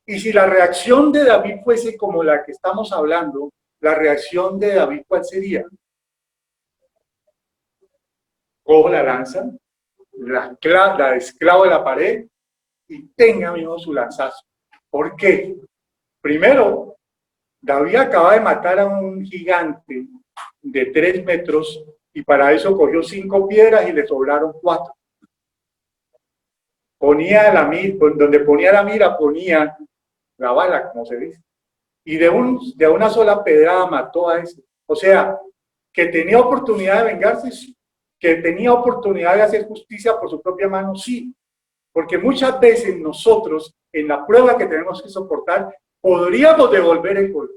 Y si la reacción de David fuese como la que estamos hablando, la reacción de David, ¿cuál sería? Cojo la lanza, la desclavo de la pared y tenga, amigo, su lanzazo. ¿Por qué? Primero, David acaba de matar a un gigante de 3 metros y para eso cogió 5 piedras y le sobraron 4. Ponía donde ponía la mira, ponía la bala, como se dice. Y de una sola pedrada mató a ese. O sea, que tenía oportunidad de vengarse, sí. Que tenía oportunidad de hacer justicia por su propia mano, sí. Porque muchas veces nosotros, en la prueba que tenemos que soportar, podríamos devolver el golpe.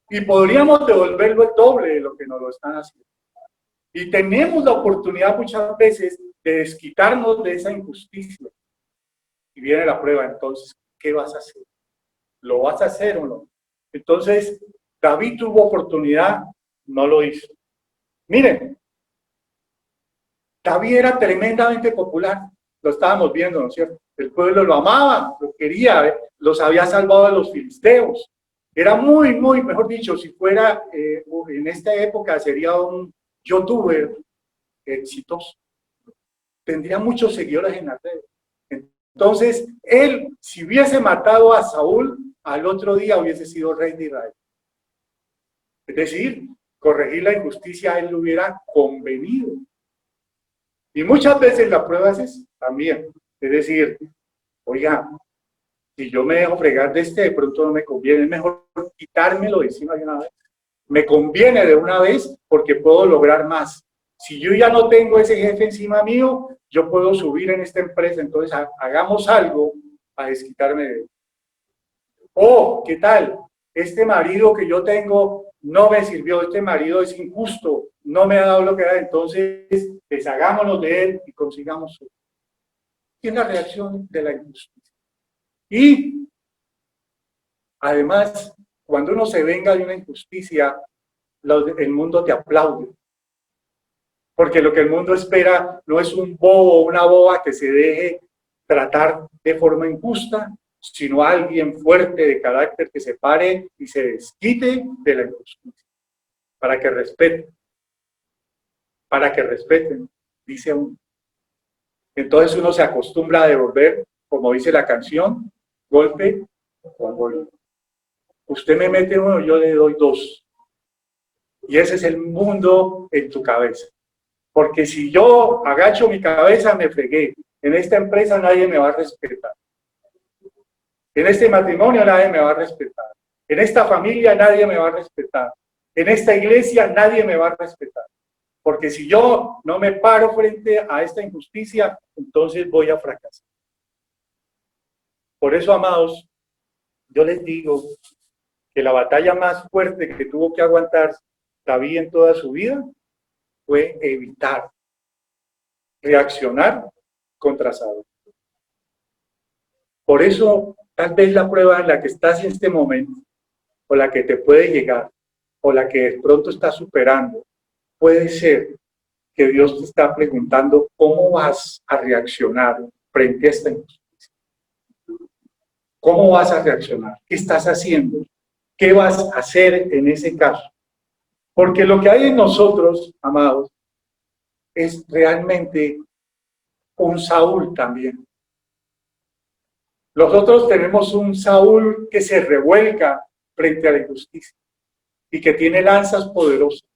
Y podríamos devolverlo el doble de lo que nos lo están haciendo. Y tenemos la oportunidad muchas veces de desquitarnos de esa injusticia. Y viene la prueba, entonces, ¿qué vas a hacer? ¿Lo vas a hacer o no? Entonces, David tuvo oportunidad, no lo hizo. Miren, David era tremendamente popular. lo estábamos viendo, ¿no es cierto? El pueblo lo amaba, lo quería, los había salvado de los filisteos. Era muy, muy, mejor dicho, si fuera en esta época sería un youtuber exitoso. Tendría muchos seguidores en las redes. Entonces, él, si hubiese matado a Saúl, al otro día hubiese sido rey de Israel. Es decir, corregir la injusticia a él le hubiera convenido. Y muchas veces la prueba es esa, también. Es decir, oiga, si yo me dejo fregar de pronto no me conviene, es mejor quitármelo de encima de una vez. Me conviene de una vez porque puedo lograr más. Si yo ya no tengo ese jefe encima mío, yo puedo subir en esta empresa, entonces hagamos algo a desquitarme de él. Oh, ¿qué tal? Este marido que yo tengo no me sirvió, este marido es injusto, no me ha dado lo que da, entonces deshagámonos de él y consigamos su. Y es la reacción de la injusticia. Y además, cuando uno se venga de una injusticia, el mundo te aplaude. Porque lo que el mundo espera no es un bobo o una boba que se deje tratar de forma injusta, sino alguien fuerte de carácter que se pare y se desquite de la injusticia. Para que respeten, dice uno. Entonces uno se acostumbra a devolver, como dice la canción, golpe con golpe. Usted me mete uno, yo le doy dos. Y ese es el mundo en tu cabeza. Porque si yo agacho mi cabeza, me fregué. En esta empresa nadie me va a respetar. En este matrimonio nadie me va a respetar. En esta familia nadie me va a respetar. En esta iglesia nadie me va a respetar. Porque si yo no me paro frente a esta injusticia, entonces voy a fracasar. Por eso, amados, yo les digo que la batalla más fuerte que tuvo que aguantar David en toda su vida fue evitar reaccionar contra Saúl. Por eso, tal vez la prueba en la que estás en este momento, o la que te puede llegar, o la que de pronto estás superando, puede ser que Dios te está preguntando cómo vas a reaccionar frente a esta injusticia. ¿Cómo vas a reaccionar? ¿Qué estás haciendo? ¿Qué vas a hacer en ese caso? Porque lo que hay en nosotros, amados, es realmente un Saúl también. Nosotros tenemos un Saúl que se revuelca frente a la injusticia y que tiene lanzas poderosas.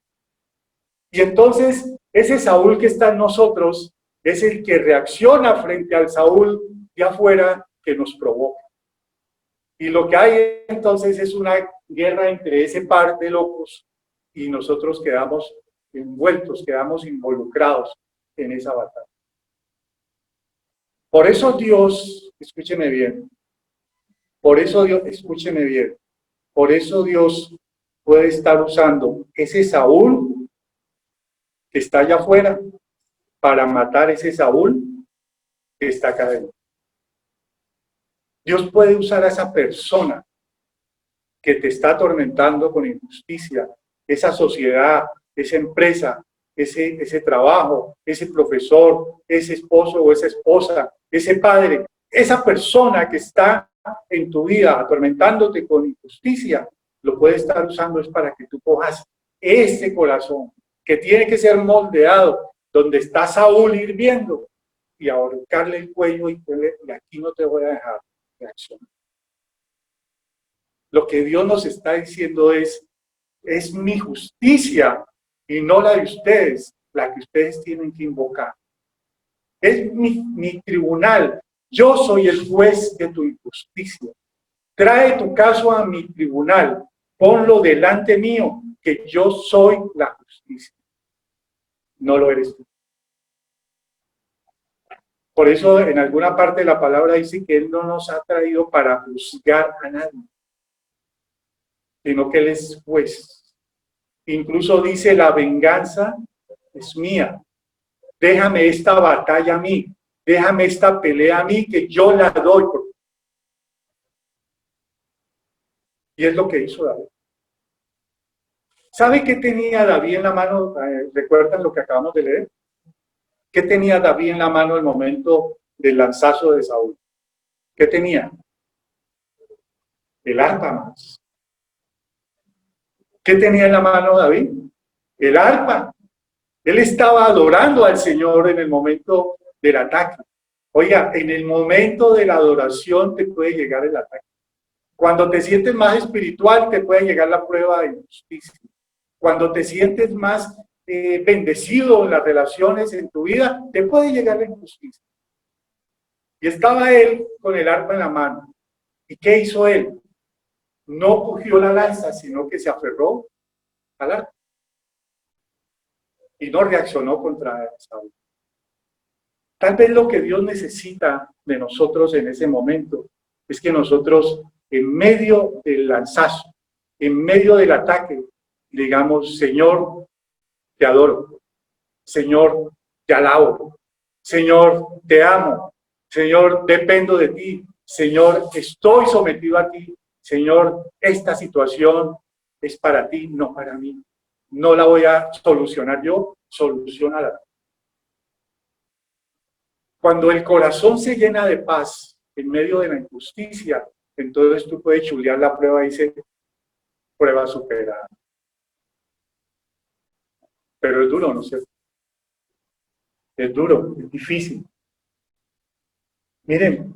Y entonces, ese Saúl que está en nosotros es el que reacciona frente al Saúl de afuera que nos provoca. Y lo que hay entonces es una guerra entre ese par de locos y nosotros quedamos envueltos, quedamos involucrados en esa batalla. Por eso Dios, escúcheme bien, por eso Dios, escúcheme bien, por eso Dios puede estar usando ese Saúl que está allá afuera para matar ese Saúl que está acá adentro. Dios puede usar a esa persona que te está atormentando con injusticia, esa sociedad, esa empresa, ese trabajo, ese profesor, ese esposo o esa esposa, ese padre, esa persona que está en tu vida atormentándote con injusticia, lo puede estar usando es para que tú cojas ese corazón que tiene que ser moldeado, donde está Saúl hirviendo, y ahorcarle el cuello y aquí no te voy a dejar reaccionar. Lo que Dios nos está diciendo es mi justicia y no la de ustedes, la que ustedes tienen que invocar. Es mi tribunal. Yo soy el juez de tu injusticia. Trae tu caso a mi tribunal. Ponlo delante mío, que yo soy la justicia. No lo eres tú. Por eso en alguna parte de la palabra dice que Él no nos ha traído para juzgar a nadie, sino que Él es juez. Incluso dice, la venganza es mía. Déjame esta batalla a mí. Déjame esta pelea a mí, que yo la doy. Y es lo que hizo David. ¿Sabe qué tenía David en la mano? ¿Recuerdan lo que acabamos de leer? ¿Qué tenía David en la mano el momento del lanzazo de Saúl. ¿Qué tenía? El arpa más. ¿Qué tenía en la mano David? El arpa. Él estaba adorando al Señor en el momento del ataque. Oiga, en el momento de la adoración te puede llegar el ataque. Cuando te sientes más espiritual, te puede llegar la prueba de injusticia. Cuando te sientes más bendecido en las relaciones en tu vida, te puede llegar la injusticia. Y estaba él con el arpa en la mano. ¿Y qué hizo él? No cogió la lanza, sino que se aferró al arpa. Y no reaccionó contra Saúl. Tal vez lo que Dios necesita de nosotros en ese momento es que nosotros, en medio del lanzazo, en medio del ataque, digamos: Señor, te adoro. Señor, te alabo. Señor, te amo. Señor, dependo de ti. Señor, estoy sometido a ti. Señor, esta situación es para ti, no para mí. No la voy a solucionar yo, solucionala. Cuando el corazón se llena de paz en medio de la injusticia, entonces tú puedes chulear la prueba y dice: prueba superada. Pero es duro, ¿no es cierto? Es duro, es difícil. Miren,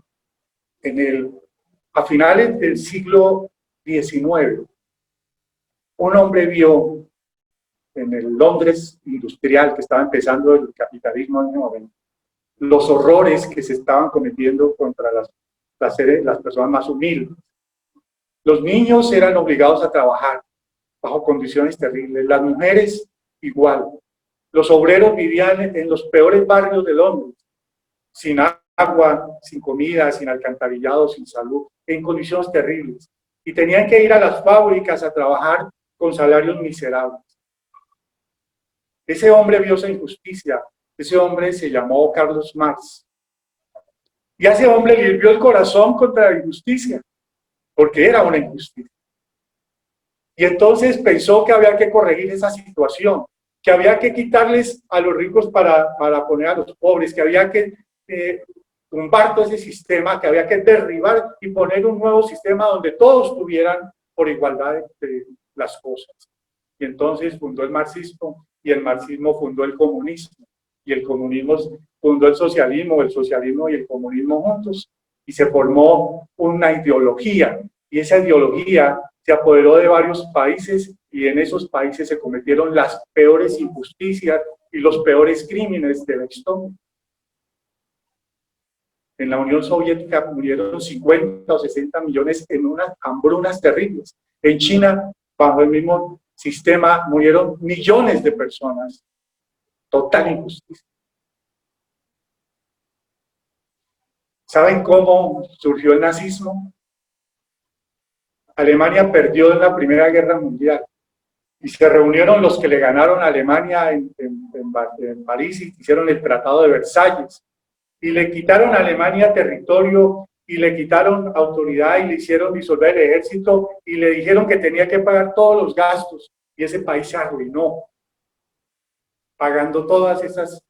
a finales del siglo XIX, un hombre vio en el Londres industrial, que estaba empezando el capitalismo en ese momento, los horrores que se estaban cometiendo contra las personas más humildes. Los niños eran obligados a trabajar bajo condiciones terribles, las mujeres igual. Los obreros vivían en los peores barrios de Londres, sin agua, sin comida, sin alcantarillado, sin salud, en condiciones terribles. Y tenían que ir a las fábricas a trabajar con salarios miserables. Ese hombre vio esa injusticia. Ese hombre se llamó Carlos Marx. Y a ese hombre le hirvió el corazón contra la injusticia, porque era una injusticia. Y entonces pensó que había que corregir esa situación, que había que quitarles a los ricos para poner a los pobres, que había que tumbar todo ese sistema, que había que derribar y poner un nuevo sistema donde todos tuvieran por igualdad de las cosas. Y entonces fundó el marxismo, y el marxismo fundó el comunismo, y el comunismo fundó el socialismo y el comunismo juntos, y se formó una ideología, y esa ideología se apoderó de varios países, y en esos países se cometieron las peores injusticias y los peores crímenes de la historia. En la Unión Soviética murieron 50 o 60 millones en unas hambrunas terribles. En China, bajo el mismo sistema, murieron millones de personas. Total injusticia. ¿Saben cómo surgió el nazismo? Alemania perdió en la Primera Guerra Mundial y se reunieron los que le ganaron a Alemania en París y hicieron el Tratado de Versalles. Y le quitaron a Alemania territorio y le quitaron autoridad y le hicieron disolver el ejército y le dijeron que tenía que pagar todos los gastos, y ese país se arruinó pagando todas esas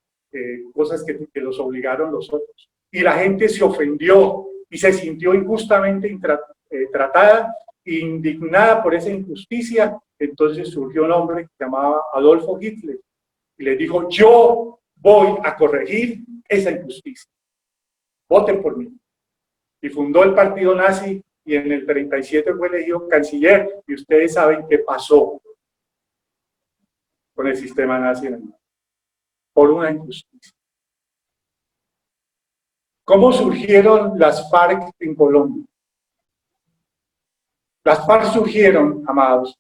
cosas que los obligaron los otros. Y la gente se ofendió y se sintió injustamente tratada e indignada por esa injusticia. Entonces surgió un hombre que se llamaba Adolfo Hitler y le dijo: yo voy a corregir esa injusticia. Voten por mí. Y fundó el partido nazi y en el 37 fue elegido canciller, y ustedes saben qué pasó con el sistema nazi en el mundo. Por una injusticia. ¿Cómo surgieron las FARC en Colombia? Las FARC surgieron, amados,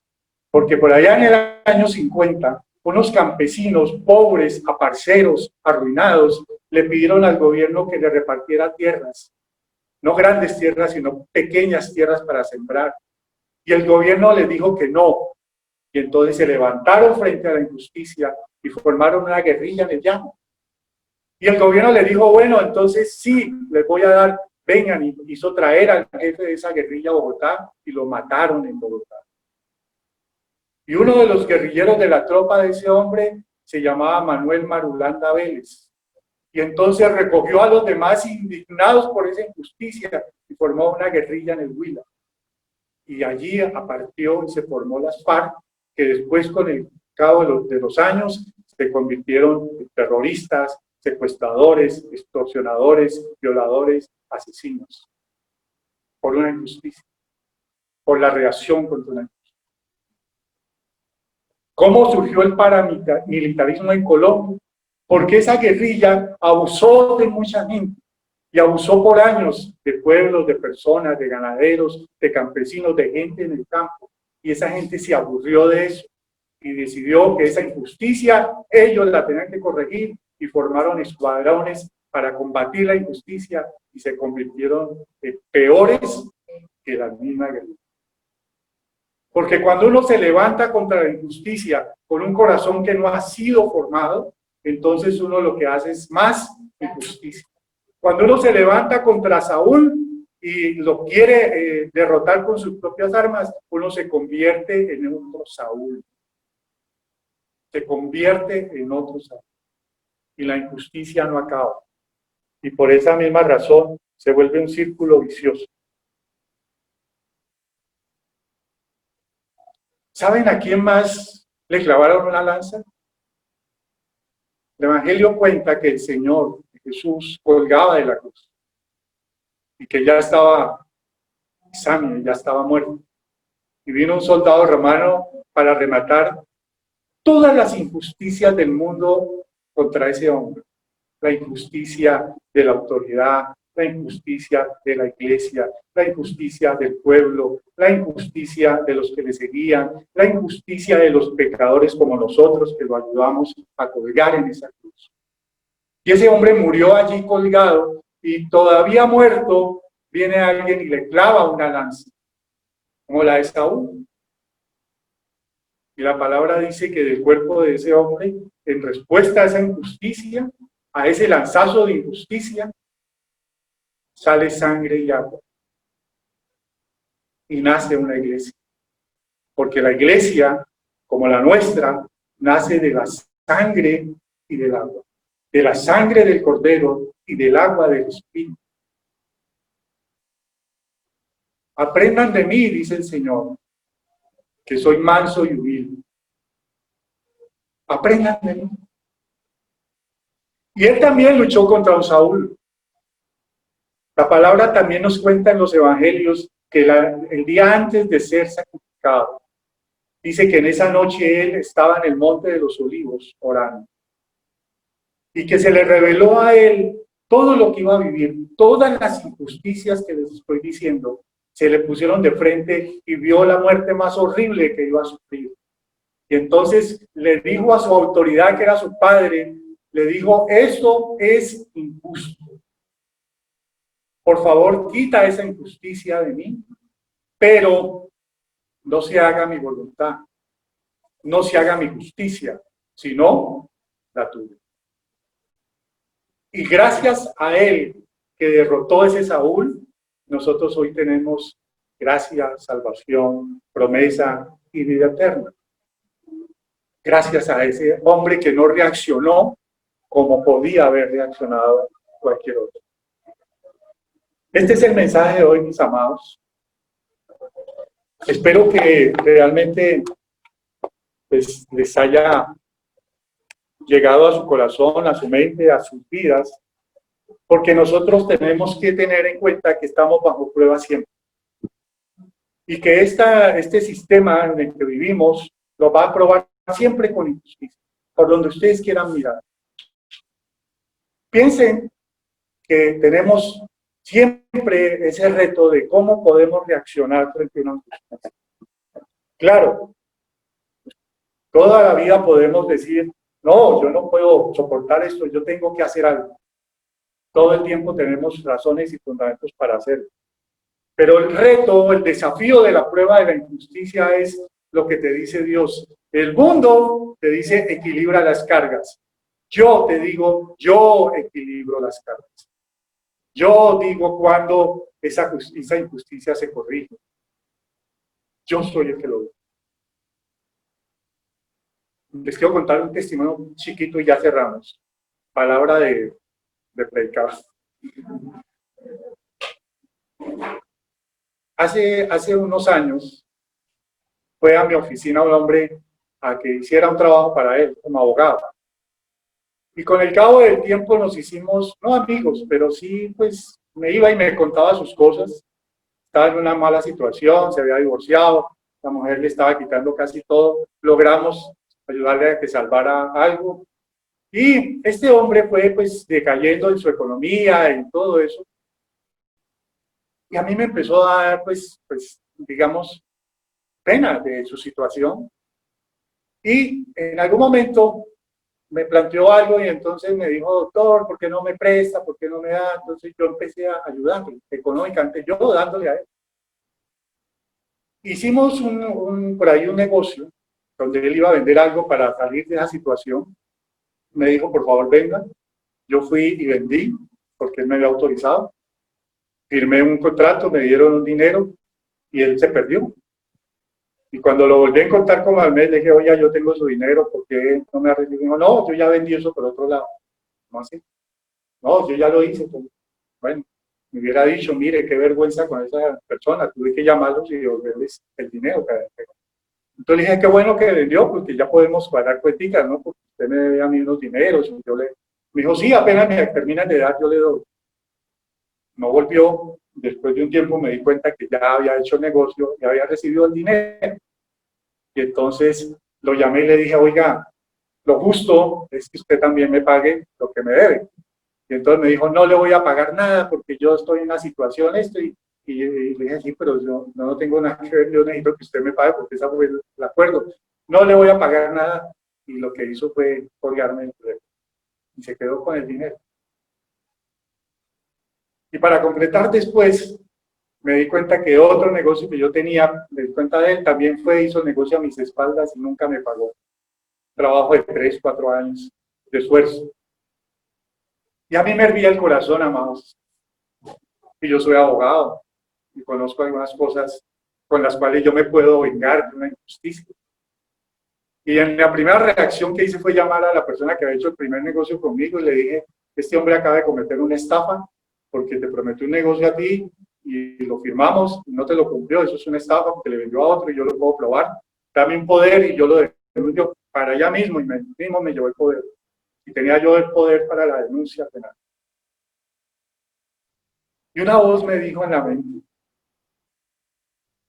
porque por allá en el año 50, unos campesinos pobres, aparceros, arruinados, le pidieron al gobierno que le repartiera tierras, no grandes tierras, sino pequeñas tierras para sembrar. Y el gobierno les dijo que no. Y entonces se levantaron frente a la injusticia y formaron una guerrilla en el llano. Y el gobierno le dijo: bueno, entonces sí, les voy a dar, vengan, y hizo traer al jefe de esa guerrilla a Bogotá y lo mataron en Bogotá. Y uno de los guerrilleros de la tropa de ese hombre se llamaba Manuel Marulanda Vélez. Y entonces recogió a los demás indignados por esa injusticia y formó una guerrilla en el Huila. Y allí apareció y se formó las FARC, que después con el cabo de los años se convirtieron en terroristas, secuestradores, extorsionadores, violadores, asesinos, por una injusticia, por la reacción contra una injusticia. ¿Cómo surgió el paramilitarismo en Colombia? Porque esa guerrilla abusó de mucha gente y abusó por años de pueblos, de personas, de ganaderos, de campesinos, de gente en el campo. Y esa gente se aburrió de eso y decidió que esa injusticia ellos la tenían que corregir y formaron escuadrones para combatir la injusticia y se convirtieron en peores que la misma guerrilla. Porque cuando uno se levanta contra la injusticia con un corazón que no ha sido formado, entonces uno lo que hace es más injusticia. Cuando uno se levanta contra Saúl y lo quiere derrotar con sus propias armas, uno se convierte en otro Saúl. Se convierte en otro Saúl. Y la injusticia no acaba. Y por esa misma razón se vuelve un círculo vicioso. ¿Saben a quién más le clavaron una lanza? El Evangelio cuenta que el Señor Jesús colgaba de la cruz y que ya estaba exánime, ya estaba muerto. Y vino un soldado romano para rematar todas las injusticias del mundo contra ese hombre. La injusticia de la autoridad, la injusticia de la iglesia, la injusticia del pueblo, la injusticia de los que le seguían, la injusticia de los pecadores como nosotros que lo ayudamos a colgar en esa cruz. Y ese hombre murió allí colgado y todavía muerto viene alguien y le clava una lanza, como la de Saúl. Y la palabra dice que del cuerpo de ese hombre, en respuesta a esa injusticia, a ese lanzazo de injusticia, sale sangre y agua. Y nace una iglesia. Porque la iglesia, como la nuestra, nace de la sangre y del agua. De la sangre del Cordero y del agua del Espíritu. Aprendan de mí, dice el Señor, que soy manso y humilde. Aprendan de mí. Y él también luchó contra un Saúl. La palabra también nos cuenta en los evangelios que el día antes de ser sacrificado, dice que en esa noche él estaba en el monte de los olivos orando. Y que se le reveló a él todo lo que iba a vivir, todas las injusticias que les estoy diciendo, se le pusieron de frente y vio la muerte más horrible que iba a sufrir. Y entonces le dijo a su autoridad, que era su padre, le dijo, esto es injusto. Por favor, quita esa injusticia de mí, pero no se haga mi voluntad, no se haga mi justicia, sino la tuya. Y gracias a él que derrotó ese Saúl, nosotros hoy tenemos gracia, salvación, promesa y vida eterna. Gracias a ese hombre que no reaccionó como podía haber reaccionado cualquier otro. Este es el mensaje de hoy, mis amados. Espero que realmente pues, les haya llegado a su corazón, a su mente, a sus vidas, porque nosotros tenemos que tener en cuenta que estamos bajo prueba siempre. Y que este sistema en el que vivimos lo va a probar siempre con injusticia, por donde ustedes quieran mirar. Piensen que tenemos siempre ese reto de cómo podemos reaccionar frente a una injusticia. Claro, toda la vida podemos decir, no, yo no puedo soportar esto, yo tengo que hacer algo. Todo el tiempo tenemos razones y fundamentos para hacerlo. Pero el reto, el desafío de la prueba de la injusticia es lo que te dice Dios. El mundo te dice equilibra las cargas. Yo te digo, yo equilibro las cargas. Yo digo cuando esa injusticia se corrige. Yo soy el que lo ve. Les quiero contar un testimonio chiquito y ya cerramos. Palabra de de predicar. Hace unos años fue a mi oficina un hombre a que hiciera un trabajo para él como abogado. Y con el cabo del tiempo nos hicimos, no amigos, pero sí, pues me iba y me contaba sus cosas. Estaba en una mala situación, se había divorciado, la mujer le estaba quitando casi todo. Logramos ayudarle a que salvara algo. Y este hombre fue pues decayendo en su economía, en todo eso. Y a mí me empezó a dar pues digamos, pena de su situación. Y en algún momento me planteó algo y entonces me dijo, doctor, ¿por qué no me presta? ¿Por qué no me da? Entonces yo empecé a ayudarle económicamente, yo dándole a él. Hicimos por ahí un negocio donde él iba a vender algo para salir de esa situación. Me dijo, por favor, venga. Yo fui y vendí, porque él me había autorizado. Firmé un contrato, me dieron un dinero y él se perdió. Y cuando lo volví a encontrar como al mes, le dije, oye, yo tengo su dinero, ¿por qué no me ha recibido? Dijo, no, yo ya vendí eso por otro lado. ¿No así? No, yo ya lo hice. Bueno, me hubiera dicho, mire, qué vergüenza con esa persona, tuve que llamarlos y devolverles el dinero. Entonces le dije, qué bueno que vendió, porque ya podemos pagar cuenticas, ¿no? Porque usted me debe a mí unos dineros. Y me dijo, sí, apenas me terminan de dar, yo le doy. No volvió. Después de un tiempo me di cuenta que ya había hecho el negocio, ya había recibido el dinero. Y entonces lo llamé y le dije, oiga, lo justo es que usted también me pague lo que me debe. Y entonces me dijo, no le voy a pagar nada porque yo estoy en una situación y le dije, sí, pero yo no tengo nada que ver, yo necesito que usted me pague porque ese fue el acuerdo. No le voy a pagar nada. Y lo que hizo fue colgarme el teléfono. Y se quedó con el dinero. Y para concretar después, me di cuenta que otro negocio que yo tenía, me di cuenta de él, también hizo negocio a mis espaldas y nunca me pagó. Trabajo de 3, 4 años de esfuerzo. Y a mí me hervía el corazón, amados. Y yo soy abogado y conozco algunas cosas con las cuales yo me puedo vengar de una injusticia. Y en la primera reacción que hice fue llamar a la persona que había hecho el primer negocio conmigo y le dije, este hombre acaba de cometer una estafa porque te prometió un negocio a ti y lo firmamos y no te lo cumplió, eso es una estafa porque le vendió a otro y yo lo puedo probar. Dame un poder y yo lo denuncio para allá mismo y mismo me llevó el poder. Y tenía yo el poder para la denuncia penal. Y una voz me dijo en la mente,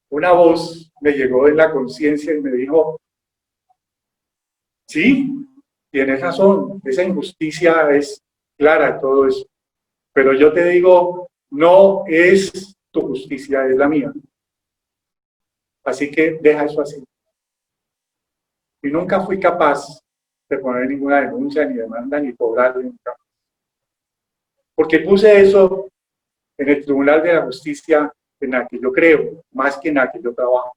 una voz me llegó en la conciencia y me dijo, sí, tienes razón, esa injusticia es clara, todo eso. Pero yo te digo, no es tu justicia, es la mía. Así que deja eso así. Y nunca fui capaz de poner ninguna denuncia, ni demanda, ni cobrar, nunca. Porque puse eso en el Tribunal de la Justicia en la que yo creo, más que en la que yo trabajo.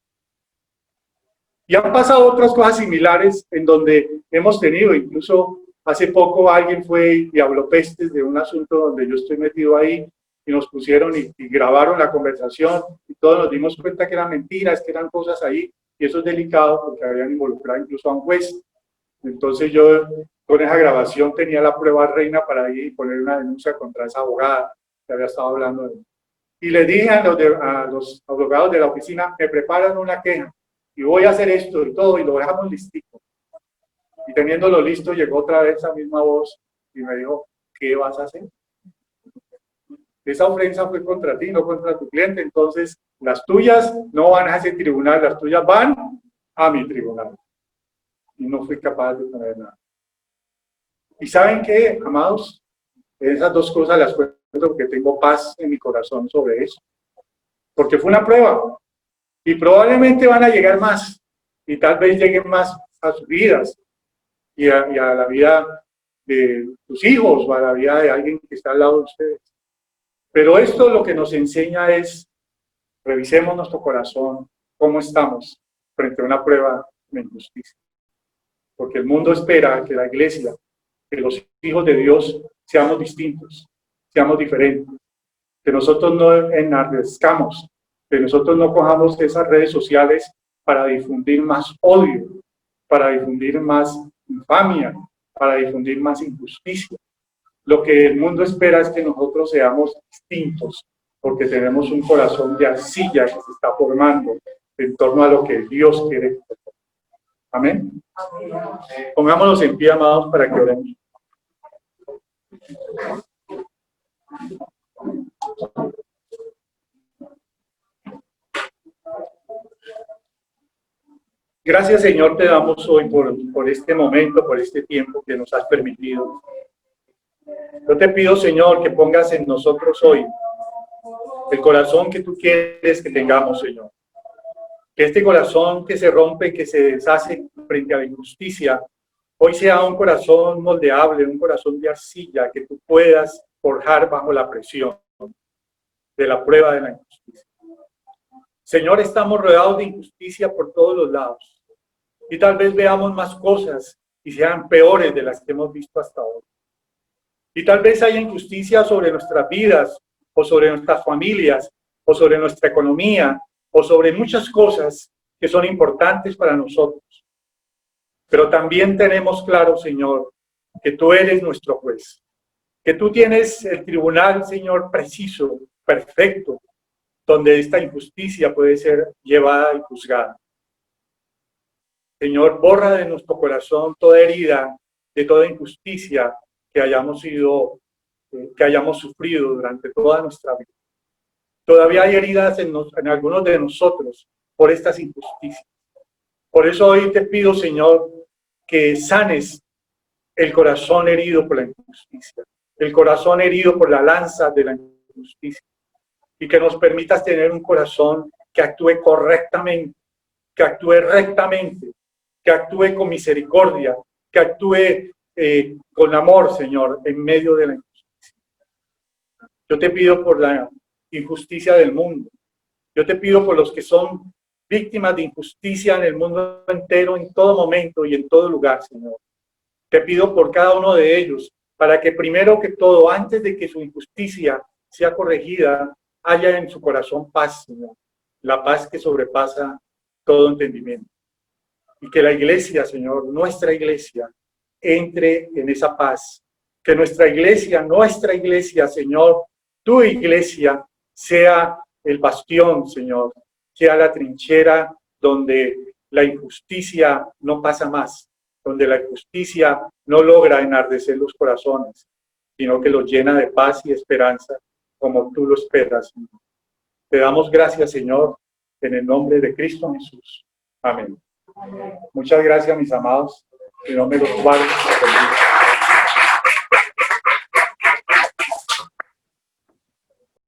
Y han pasado otras cosas similares en donde hemos tenido, incluso hace poco alguien fue y habló pestes de un asunto donde yo estoy metido ahí y nos pusieron y grabaron la conversación y todos nos dimos cuenta que eran mentiras, que eran cosas ahí y eso es delicado porque habían involucrado incluso a un juez. Entonces yo con esa grabación tenía la prueba reina para ir y poner una denuncia contra esa abogada que había estado hablando de mí. Y le dije a los abogados de la oficina, me preparan una queja y voy a hacer esto y todo, y lo dejamos listico. Y teniéndolo listo, llegó otra vez esa misma voz y me dijo, ¿qué vas a hacer? Esa ofensa fue contra ti, no contra tu cliente, entonces las tuyas no van a ese tribunal, las tuyas van a mi tribunal. Y no fui capaz de poner nada. ¿Y saben qué, amados? Esas dos cosas las cuento porque tengo paz en mi corazón sobre eso. Porque fue una prueba. Y probablemente van a llegar más. Y tal vez lleguen más a sus vidas. Y a la vida de tus hijos o a la vida de alguien que está al lado de ustedes. Pero esto lo que nos enseña es, revisemos nuestro corazón, cómo estamos frente a una prueba de injusticia. Porque el mundo espera que la iglesia, que los hijos de Dios seamos distintos, seamos diferentes, que nosotros no enardezcamos, que nosotros no cojamos esas redes sociales para difundir más odio, para difundir más infamia, para difundir más injusticia. Lo que el mundo espera es que nosotros seamos distintos, porque tenemos un corazón de arcilla que se está formando en torno a lo que Dios quiere. Amén. Pongámonos en pie, amados, para que oremos. Gracias, Señor, te damos hoy por este momento, por este tiempo que nos has permitido. Yo te pido, Señor, que pongas en nosotros hoy el corazón que tú quieres que tengamos, Señor. Que este corazón que se rompe, que se deshace frente a la injusticia, hoy sea un corazón moldeable, un corazón de arcilla que tú puedas forjar bajo la presión de la prueba de la injusticia. Señor, estamos rodeados de injusticia por todos los lados. Y tal vez veamos más cosas y sean peores de las que hemos visto hasta ahora. Y tal vez haya injusticia sobre nuestras vidas, o sobre nuestras familias, o sobre nuestra economía, o sobre muchas cosas que son importantes para nosotros. Pero también tenemos claro, Señor, que tú eres nuestro juez, que tú tienes el tribunal, Señor, preciso, perfecto, donde esta injusticia puede ser llevada y juzgada. Señor, borra de nuestro corazón toda herida, de toda injusticia que hayamos sufrido durante toda nuestra vida. Todavía hay heridas en algunos de nosotros por estas injusticias. Por eso hoy te pido, Señor, que sanes el corazón herido por la injusticia, el corazón herido por la lanza de la injusticia, y que nos permitas tener un corazón que actúe correctamente, que actúe rectamente, que actúe con misericordia, que actúe con amor, Señor, en medio de la injusticia. Yo te pido por la injusticia del mundo. Yo te pido por los que son víctimas de injusticia en el mundo entero, en todo momento y en todo lugar, Señor. Te pido por cada uno de ellos, para que primero que todo, antes de que su injusticia sea corregida, haya en su corazón paz, Señor. La paz que sobrepasa todo entendimiento. Y que la iglesia, Señor, nuestra iglesia, entre en esa paz. Que nuestra iglesia, Señor, tu iglesia, sea el bastión, Señor, sea la trinchera donde la injusticia no pasa más, donde la injusticia no logra enardecer los corazones, sino que los llena de paz y esperanza, como tú lo esperas, Señor. Te damos gracias, Señor, en el nombre de Cristo Jesús. Amén. Muchas gracias, mis amados. Que no me los guarde.